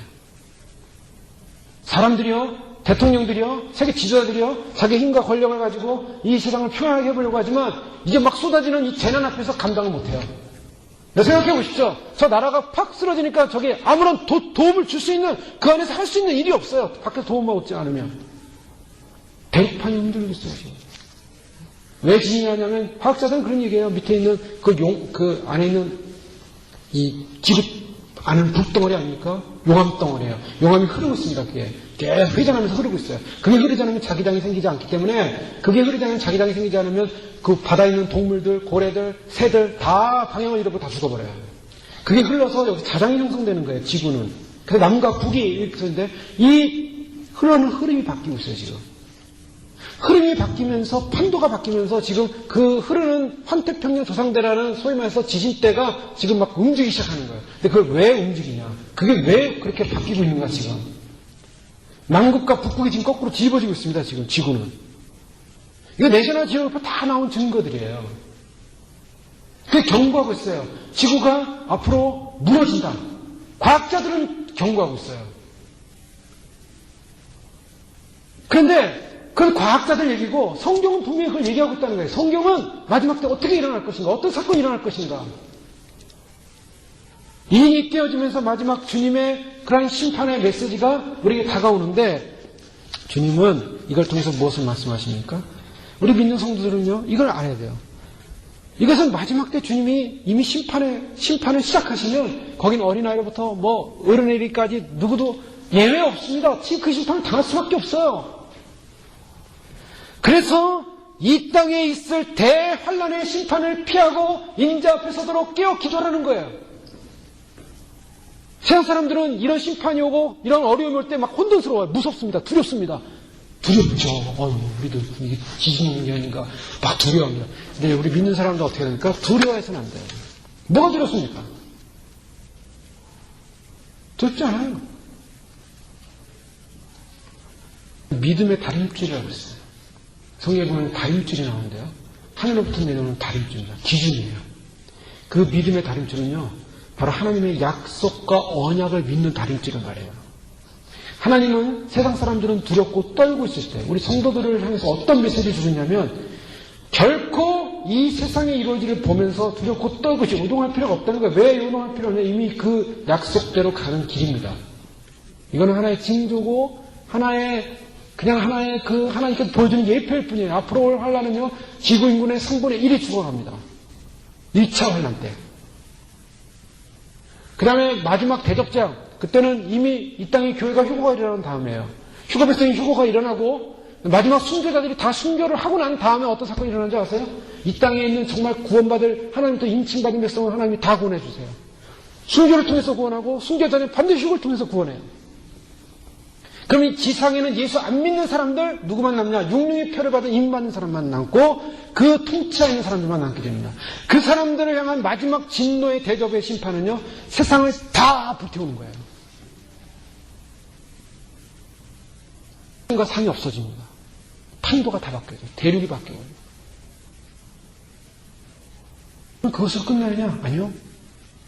사람들이요 대통령들이요, 세계 지도자들이요, 자기 힘과 권력을 가지고 이 세상을 평안하게 해보려고 하지만 이제 막 쏟아지는 이 재난 앞에서 감당을 못해요. 생각해 보십시오. 저 나라가 팍 쓰러지니까 저게 아무런 도움을 줄 수 있는 그 안에서 할 수 있는 일이 없어요. 밖에서 도움만 얻지 않으면. 대륙판이 흔들리고 있어요. 지금. 왜 지진이 나냐면 화학자들은 그런 얘기예요. 밑에 있는 그 안에 있는 이 지구 안은 불덩어리 아닙니까? 용암덩어리예요. 용암이 흐르고 있습니다. 그게. 회전하면서 흐르고 있어요. 그게 흐르지 않으면 자기장이 생기지 않기 때문에 그게 흐르지 않으면 자기장이 생기지 않으면 그 바다에 있는 동물들, 고래들, 새들 다 방향을 잃어버리고 다 죽어버려요. 그게 흘러서 여기 자장이 형성되는 거예요. 지구는. 그래서 남과 북이 이렇게 있는데 이 흐르는 흐름이 바뀌고 있어요. 지금. 흐름이 바뀌면서 판도가 바뀌면서 지금 그 흐르는 환태평양 조상대라는 소위 말해서 지진대가 지금 막 움직이기 시작하는 거예요. 근데 그걸 왜 움직이냐? 그게 왜 그렇게 바뀌고 있는가 지금? 남극과 북극이 지금 거꾸로 뒤집어지고 있습니다. 지금 지구는. 이거 내셔널 지오그래피 다 나온 증거들이에요. 그게 경고하고 있어요. 지구가 앞으로 무너진다. 과학자들은 경고하고 있어요. 그런데 그건 과학자들 얘기고 성경은 분명히 그걸 얘기하고 있다는 거예요. 성경은 마지막 때 어떻게 일어날 것인가, 어떤 사건이 일어날 것인가. 인이 깨어지면서 마지막 주님의 그런 심판의 메시지가 우리에게 다가오는데 주님은 이걸 통해서 무엇을 말씀하십니까? 우리 믿는 성도들은요 이걸 알아야 돼요. 이것은 마지막 때 주님이 이미 심판을 시작하시면 거긴 어린아이로부터 어른애리까지 누구도 예외 없습니다. 지금 그 심판을 당할 수밖에 없어요. 그래서 이 땅에 있을 대환란의 심판을 피하고 인자 앞에 서도록 깨어 기도하라는 거예요. 세상 사람들은 이런 심판이 오고 이런 어려움이 올 때 막 혼돈스러워요. 무섭습니다. 두렵습니다. 두렵죠. 우리도 이게 지진이 아닌가 막 두려워합니다. 근데 우리 믿는 사람도 어떻게 됩니까? 두려워해서는 안 돼요. 뭐가 두렵습니까? 두렵지 않아요. 믿음의 다림줄이라고 했어요. 성경에 보면 다림줄이 나오는데요. 하늘로부터 내려오는 다림줄입니다. 기준이에요. 그 믿음의 다림줄은요, 바로 하나님의 약속과 언약을 믿는 다림줄을 말해요. 하나님은 세상 사람들은 두렵고 떨고 있을 때 우리 성도들을 향해서 어떤 메시지를 주느냐면 결코 이 세상의 이루어지를 보면서 두렵고 떨고 있지 요동할 필요가 없다는 거예요. 왜 요동할 필요가 없냐? 이미 그 약속대로 가는 길입니다. 이거는 하나의 징조고 하나의 하나님께서 보여주는 예표일 뿐이에요. 앞으로 올 환란은요, 지구 인구의 3분의 1이 죽어갑니다. 1차 환란 때. 그 다음에 마지막 대접장, 그때는 이미 이 땅에 교회가 휴거가 일어난 다음에요. 휴거 백성이 휴거가 일어나고 마지막 순교자들이 다 순교를 하고 난 다음에 어떤 사건이 일어난지 아세요? 이 땅에 있는 정말 구원받을 하나님부터 인칭받은 백성을 하나님이 다 구원해 주세요. 순교를 통해서 구원하고 순교 전에 반드시 휴거를 통해서 구원해요. 그럼 이 지상에는 예수 안 믿는 사람들 누구만 남냐? 육륜의 표를 받은 임받는 사람만 남고 그 통치하에 있는 사람들만 남게 됩니다. 그 사람들을 향한 마지막 진노의 대접의 심판은요, 세상을 다 불태우는 거예요. 과 상이 없어집니다. 판도가 다 바뀌어요. 대륙이 바뀌어요. 그것으로 끝나느냐? 아니요.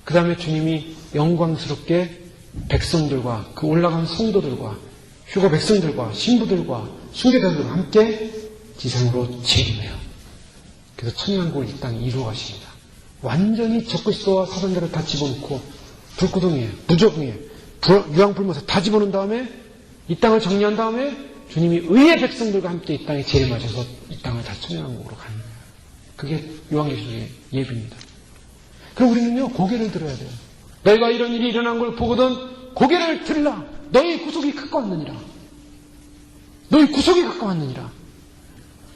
그 다음에 주님이 영광스럽게 백성들과 그 올라간 성도들과 휴거 백성들과 신부들과 순교자들과 함께 지상으로 재림해요. 그래서 천년국을 이 땅에 이루어 가십니다. 완전히 적그리스도와 사단자를 다 집어넣고 불구덩이에, 무적응에, 유황불못에 다 집어넣은 다음에 이 땅을 정리한 다음에 주님이 의의 백성들과 함께 이 땅에 재림하셔서 이 땅을 다 천년국으로 가는 거예요. 그게 요한계시록의 예비입니다. 그럼 우리는요, 고개를 들어야 돼요. 너희가 이런 일이 일어난 걸 보거든 고개를 들라. 너희 구속이 가까웠느니라. 너희 구속이 가까웠느니라.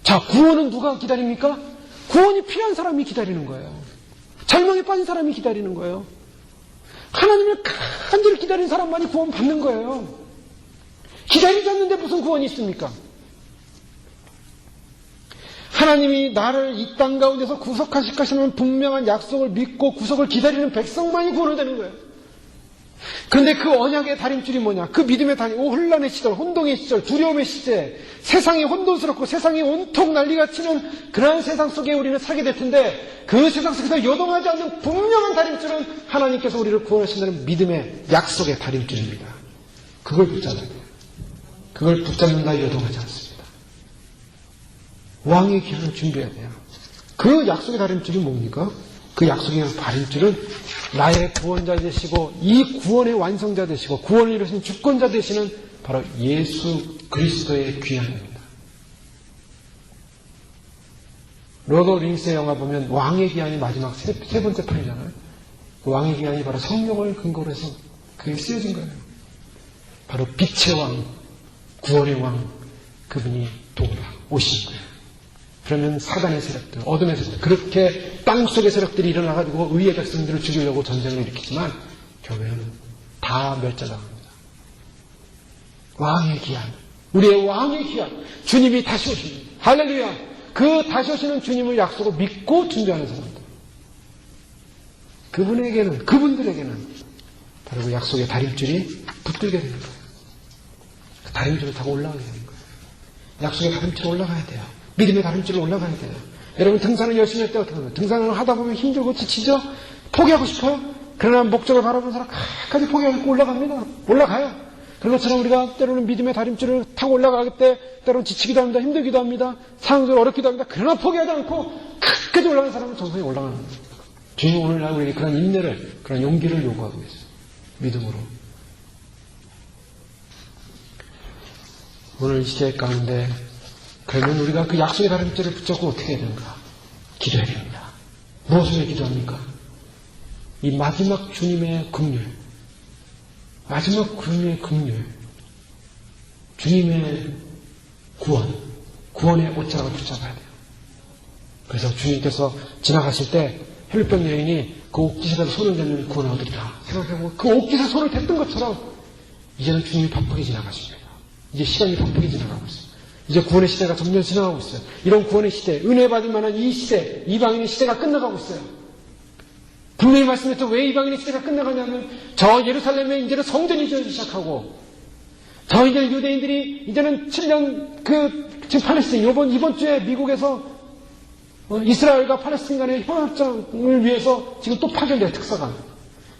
자, 구원은 누가 기다립니까? 구원이 필요한 사람이 기다리는 거예요. 절망에 빠진 사람이 기다리는 거예요. 하나님을 간절히 기다리는 사람만이 구원 받는 거예요. 기다리지 않는데 무슨 구원이 있습니까? 하나님이 나를 이 땅 가운데서 구속하실 것이라는 분명한 약속을 믿고 구속을 기다리는 백성만이 구원을 되는 거예요. 그런데 그 언약의 다림줄이 뭐냐? 그 믿음의 다림, 혼란의 시절, 혼동의 시절, 두려움의 시대, 세상이 혼돈스럽고 세상이 온통 난리가 치는 그러한 세상 속에 우리는 살게 될 텐데 그 세상 속에서 요동하지 않는 분명한 다림줄은 하나님께서 우리를 구원하신다는 믿음의 약속의 다림줄입니다. 그걸 붙잡아야 돼요. 그걸 붙잡는다 요동하지 않습니다. 왕의 기한을 준비해야 돼요. 그 약속의 다림줄이 뭡니까? 그 약속의 다림줄은 나의 구원자 되시고 이 구원의 완성자 되시고 구원을 이루신 주권자 되시는 바로 예수 그리스도의 귀환입니다. 로드 오브 링스의 영화 보면 왕의 귀환이 마지막 세 번째 판이잖아요. 그 왕의 귀환이 바로 성령을 근거로 해서 그게 쓰여진 거예요. 바로 빛의 왕, 구원의 왕, 그분이 오신 거예요. 그러면 사단의 세력들, 어둠의 세력들, 그렇게 땅속의 세력들이 일어나가지고 의의 백성들을 죽이려고 전쟁을 일으키지만 교회는 다 멸절당합니다. 왕의 기한, 우리의 왕의 기한, 주님이 다시 오십니다. 할렐루야! 그 다시 오시는 주님의 약속을 믿고 준비하는 사람들, 그분들에게는 바로 그 약속의 다림줄이 붙들게 되는 거예요. 그 다림줄을 타고 올라가게 되는 거예요. 약속의 다림줄에 올라가야 돼요. 믿음의 다림줄로 올라가야 돼요. 여러분 등산을 열심히 할 때 어떻게 하나요? 등산을 하다 보면 힘들고 지치죠? 포기하고 싶어요? 그러나 목적을 바라보는 사람 끝까지 포기하고 올라갑니다. 올라가요. 그런 것처럼 우리가 때로는 믿음의 다림줄을 타고 올라가기 때 때로는 지치기도 합니다. 힘들기도 합니다. 상황이 어렵기도 합니다. 그러나 포기하지 않고 끝까지 올라가는 사람은 정상에 올라가는 거예요. 주님 오늘날 우리에게 그런 인내를, 그런 용기를 요구하고 있어요. 믿음으로. 오늘 이 시대 가운데 그러면 우리가 그 약속의 다림줄을 붙잡고 어떻게 해야 되는가? 기도해야 됩니다. 무엇을 위해 기도합니까? 이 마지막 주님의 긍휼, 마지막 주님의 긍휼, 주님의 구원의 옷자락을 붙잡아야 돼요. 그래서 주님께서 지나가실 때 혈병 여인이 그 옥기사를 손을 대면 구원을 얻으리라 생각하고 그 옥기사 손을 댔던 것처럼 이제는 주님이 바쁘게 지나가십니다. 이제 시간이 바쁘게 지나가고 있습니다. 이제 구원의 시대가 점점 지나가고 있어요. 이런 구원의 시대, 은혜 받을 만한 이 시대, 이방인의 시대가 끝나가고 있어요. 분명히 말씀했죠. 왜 이방인의 시대가 끝나가냐면 저 예루살렘에 이제는 성전이 지어지기 시작하고 저 이제 유대인들이 이제는 7년 지금 팔레스틴 이번 주에 미국에서 이스라엘과 팔레스틴 간의 평화협정을 위해서 지금 또 파견돼요. 특사가.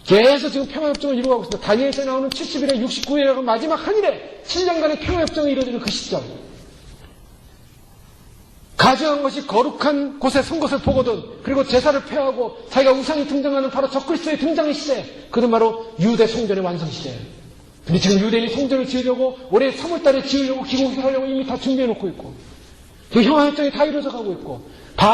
계속 지금 평화협정을 이루어가고 있습니다. 다니엘서에 나오는 70일에 69일이라고 마지막 한 일에 7년간의 평화협정이 이루어지는 그 시점. 가증한 것이 거룩한 곳에 선 것을 보거든. 그리고 제사를 폐하고 자기가 우상이 등장하는 바로 적그리스도의 등장의 시대. 그는 바로 유대 성전의 완성 시대예요. 근데 지금 유대인이 성전을 지으려고 올해 3월달에 지으려고 기공하려고 이미 다 준비해놓고 있고 그 평화협정이 다 이루어져 가고 있고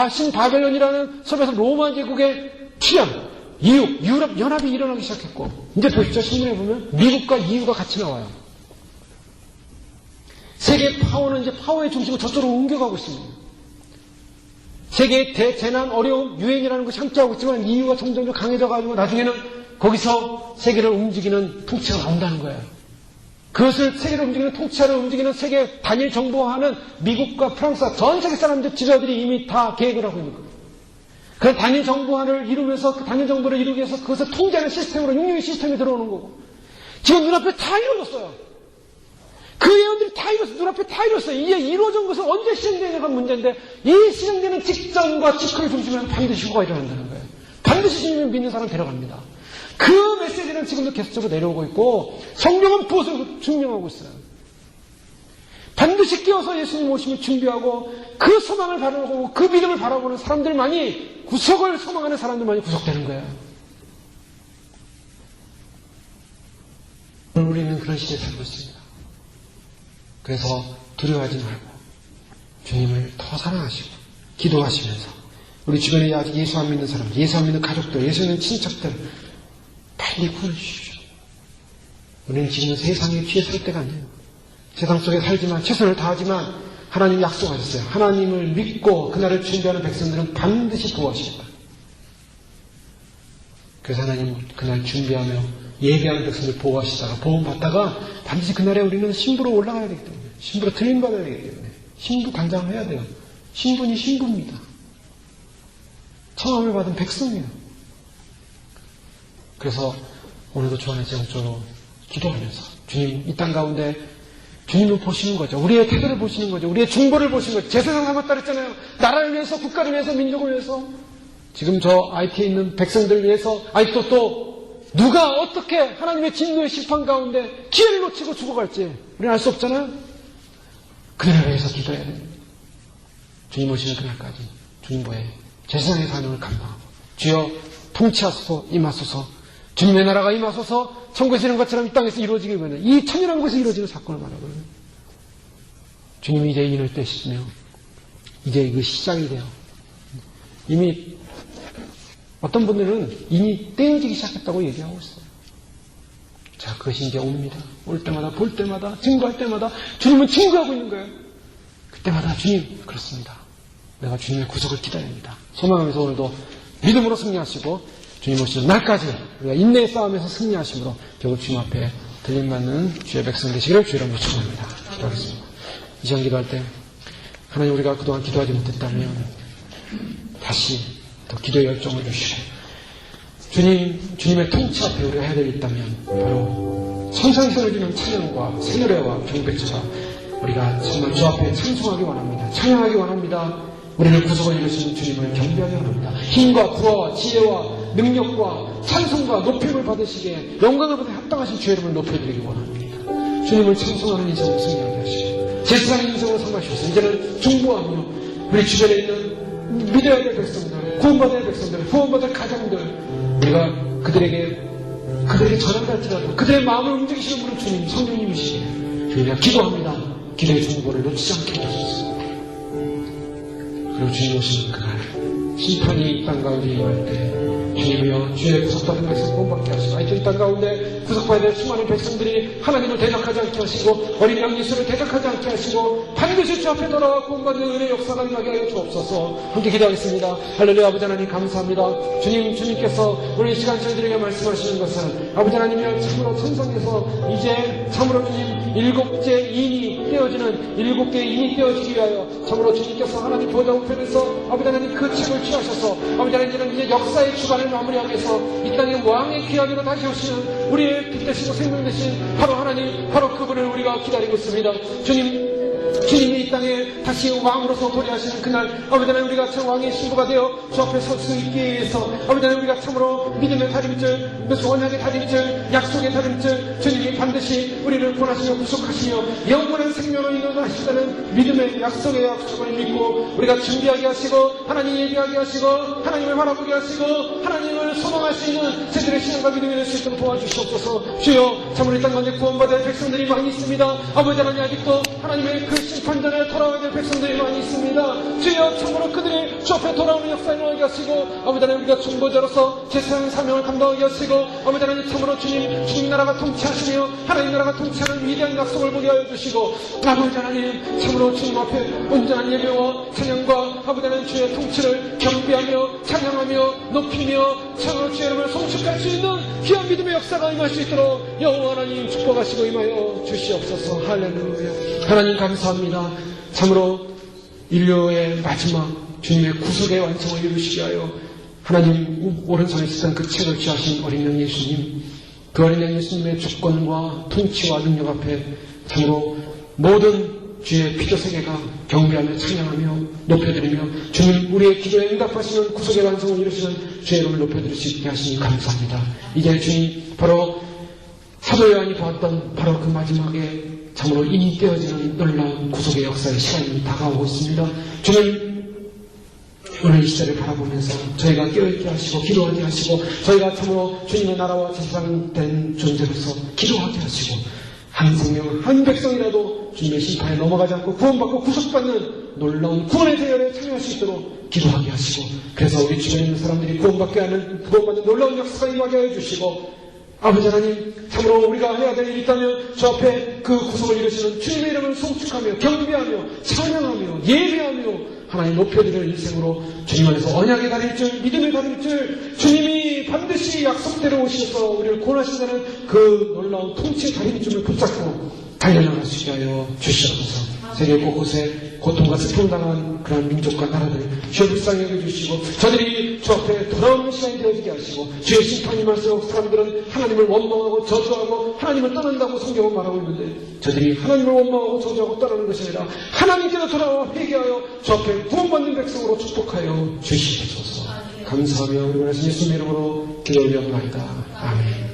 신바벨론이라는 소비에서 로마 제국의 출현, 이웃, 유럽 연합이 일어나기 시작했고 이제 보십시오. 신문에 보면 미국과 EU가 같이 나와요. 세계의 파워는 이제 파워의 중심을 저쪽으로 옮겨가고 있습니다. 세계의 대재난, 어려움, 유행이라는 것이 함께하고 있지만 EU가 점점 강해져가지고 나중에는 거기서 세계를 움직이는 통치가 나온다는 거예요. 그것을 세계를 움직이는 통치자를 움직이는 세계 단일 정부화하는 미국과 프랑스와 전 세계 사람들 지도자들이 이미 다 계획을 하고 있는 거예요. 그 단일 정부화를 이루면서 그 단일 정부를 이루기 위해서 그것을 통제하는 시스템으로 육류의 시스템이 들어오는 거고 지금 눈앞에 다 이루어졌어요. 그 예언들이 다 이뤘어요. 눈앞에 다 이뤘어요. 이게 이루어진 것은 언제 실행되느냐가 문제인데 이 실행되는 직전과 직후를 중심으로 반드시 휴거가 일어난다는 거예요. 반드시 주님을 믿는 사람 데려갑니다. 그 메시지는 지금도 계속적으로 내려오고 있고 성령은 무엇을 증명하고 있어요. 반드시 깨어서 예수님 오심을 준비하고 그 소망을 바라보고 그 믿음을 바라보는 사람들만이 구속을 소망하는 사람들만이 구속되는 거예요. 우리는 그런 시대에 살고 있습니다. 그래서 두려워하지 말고 주님을 더 사랑하시고 기도하시면서 우리 주변에 아직 예수 안 믿는 사람, 예수 안 믿는 가족들, 예수 믿는 친척들 빨리 구해주십시오. 우리는 지금 세상에 취해 살 때가 아니에요. 세상 속에 살지만 최선을 다하지만 하나님이 약속하셨어요. 하나님을 믿고 그날을 준비하는 백성들은 반드시 구하시겠다. 그래서 하나님 그날 준비하며 예배하는 백성들 보호하시다가 보호받다가 반드시 그날에 우리는 신부로 올라가야 되기 때문에 신부로 들림받아야 되기 때문에 신부 단장해야 돼요. 신분이 신부입니다. 청함을 받은 백성이에요. 그래서 오늘도 주 안에 영적으로 기도하면서 주님 이 땅 가운데 주님을 보시는 거죠. 우리의 태도를 보시는 거죠. 우리의 중보를 보시는 거죠. 제사장 삼았다 그랬잖아요. 나라를 위해서, 국가를 위해서, 민족을 위해서. 지금 저 IT에 있는 백성들을 위해서 아직도 또 누가 어떻게 하나님의 진노의 심판 가운데 기회를 놓치고 죽어갈지 우리는 알 수 없잖아요. 그들을 위해서 기도해야 됩니다. 주님 오시는 그날까지 주님보에 제사장의 사명을 감당하고 주여 통치하소서 임하소서 주님의 나라가 임하소서 천국에서 이런 것처럼 이 땅에서 이루어지기 위해 이 천연한 것이 이루어지는 사건을 말하거든요. 주님이 이제 인을 떼시며 이제 그 시작이 돼요. 이미 어떤 분들은 인이 떼어지기 시작했다고 얘기하고 있어요. 자, 그것이 이제 옵니다. 올 때마다, 볼 때마다, 증거할 때마다 주님은 증거하고 있는 거예요. 그때마다 주님, 그렇습니다. 내가 주님의 구속을 기다립니다. 소망하면서 오늘도 믿음으로 승리하시고 주님 오시는 날까지 우리가 인내의 싸움에서 승리하심으로 결국 주님 앞에 들림받는 주의 백성 되시기를 주의 이름으로 축원합니다. 기도하겠습니다. 이 시간 기도할 때 하나님 우리가 그동안 기도하지 못했다면 다시 더 기도의 열정을 주시고 주님의 통치 앞에 우리가 해야 될 일 있다면 바로 선상선을 주는 찬양과 새 노래와 경배처럼 우리가 정말 주 앞에 찬송하기 원합니다. 찬양하기 원합니다. 우리를 구속을 이루시는 주님을 경배하기 원합니다. 힘과 부와 지혜와 능력과 찬송과 높임을 받으시기에 영광을 받아 합당하신 주의 이름을 높여드리기 원합니다. 주님을 찬송하는 인생을 승리하게 하시고 제사장의 인생으로 삼으셔서 이제는 중보하며 우리 주변에 있는 믿어야 될 백성들, 구원받아야 될 백성들, 구원받을 가정들 우리가 그들에게 전한할지라도 그들의 마음을 움직이시는 분은 주님, 성령님이시기에 주님과 기도합니다. 기도의 중보를 놓치지 않게 해주셨습니다. 그리고 주님 오시는 그날 심판이 이 땅 가운데 임할 때 주님이여 주의 구속받은 백성 구원받게 하시고 아직도 이 땅 가운데 구속받아야 될 수많은 백성들이 하나님을 대적하지 않게 하시고 어린 양 예수를 대적하지 않게 하시고 반드시 주 앞에 돌아와 구원받는 은혜 역사가 임하게 하여 주옵소서. 함께 기도하겠습니다. 할렐루야. 아버지 하나님 감사합니다. 주님께서 오늘 이 시간 저희들에게 말씀하시는 것은 아버지 하나님이여 참으로 천상에서 이제 참으로 주님 7째 인이 떼어지는 7개의 인이 떼어지기 위하여 참으로 주님께서 하나님 보좌 우편에서 아버지 하나님 그 책을 취하셔서 아버지 하나님은 이제 역사의 주관을 마무리하기 위해서 이 땅의 왕의 귀하기로 다시 오시는 우리의 빛 되시고 생명 되신 바로 하나님, 바로 그분을 우리가 기다리고 있습니다. 주님이 이 땅에 다시 왕으로서 도래하시는 그날 아버지 하나님 우리가 참 왕의 신부가 되어 주 앞에 설 수 있기 위해서 아버지 하나님 우리가 참으로 믿음의 다림줄, 언약의 다림줄, 약속의 다림줄 주님이 반드시 우리를 구원하시며 구속하시며 영원한 생명을 인도하시다는 믿음의 약속의 약속을 믿고 우리가 준비하게 하시고 하나님 예비하게 하시고 하나님을 바라보게 하시고 하나님을 소망할 수 있는 저들의 신앙과 믿음이 될 수 있도록 도와주시옵소서. 주여 참으로 이 땅 가운데 구원받을 백성들이 많이 있습니다. 아버지 하나님 아직도 하나님의 그 심판전에 돌아와야 될 백성들이 많이 있습니다. 주여 참으로 그들이 주 앞에 돌아오는 역사에 나오게 하시고 아버지 하나님 우리가 중보자로서 제사장 사명을 감당하게 하시고 아버지 하나님 참으로 주님 나라가 통치하시며 하나님 나라가 통치하는 위대한 약속을 보게 하여 주시고 아버지 하나님 참으로 주님 앞에 온전한 예배와 찬양과 아버지 하나님 주의 통치를 경배하며 찬양하며 높이며 참으로 주의 이름을 송축할 수 있는 귀한 믿음의 역사가 임할 수 있도록 여호와 하나님 축복하시고 임하여 주시옵소서. 할렐루야. 하나님 감사합니다. 참으로 인류의 마지막 주님의 구속의 완성을 이루시게 하여 하나님 오른손에 쓰던 그 책을 취하신 어린 양 예수님, 그 어린 양 예수님의 주권과 통치와 능력 앞에 참으로 모든 주의 피조 세계가 경배하며 찬양하며 높여드리며 주님 우리의 기도에 응답하시는 구속의 완성을 이루시는 주의 이름을 높여드릴 수 있게 하시니 감사합니다. 이제 주님 바로 사도 요한이 보았던 바로 그 마지막에 참으로 인이 떼어지는 놀라운 구속의 역사의 시간이 다가오고 있습니다. 주님 오늘 이 시대를 바라보면서 저희가 깨어있게 하시고 기도하게 하시고 저희가 참으로 주님의 나라와 제사장된 존재로서 기도하게 하시고 한 생명 한 백성이라도 주님의 심판에 넘어가지 않고 구원받고 구속받는 놀라운 구원의 대열에 참여할 수 있도록 기도하게 하시고 그래서 우리 주변에 있는 사람들이 구원받는 놀라운 역사가 임하게 해주시고 아버지 하나님 참으로 우리가 해야 될 일이 있다면 저 앞에 그 구속을 이루시는 주님의 이름을 송축하며 경배하며 찬양하며 예배하며 하나님 높여드릴 인생으로 주님 안에서 언약의 다림줄 믿음의 다림줄 주님이 반드시 약속대로 오셔서 우리를 구원하신다는 그 놀라운 통치의 다림줄을 붙잡고 달려나갈 수 있게 하여 주시옵소서. 세계 곳곳에 고통과 슬픔을 당한 그런 민족과 나라들 주의 불쌍히 여겨주시고 저들이 주 앞에 돌아오는 시간이 되어지게 하시고 주의 심판이 말씀하고 사람들은 하나님을 원망하고 저주하고 하나님을 떠난다고 성경은 말하고 있는데 저들이 하나님을 원망하고 저주하고 떠나는 것이 아니라 하나님께로 돌아와 회개하여 주 앞에 구원받는 백성으로 축복하여 주시옵소서. 감사하며 우리 원하신 예수님의 이름으로 기도 올려옵나이다. 아멘.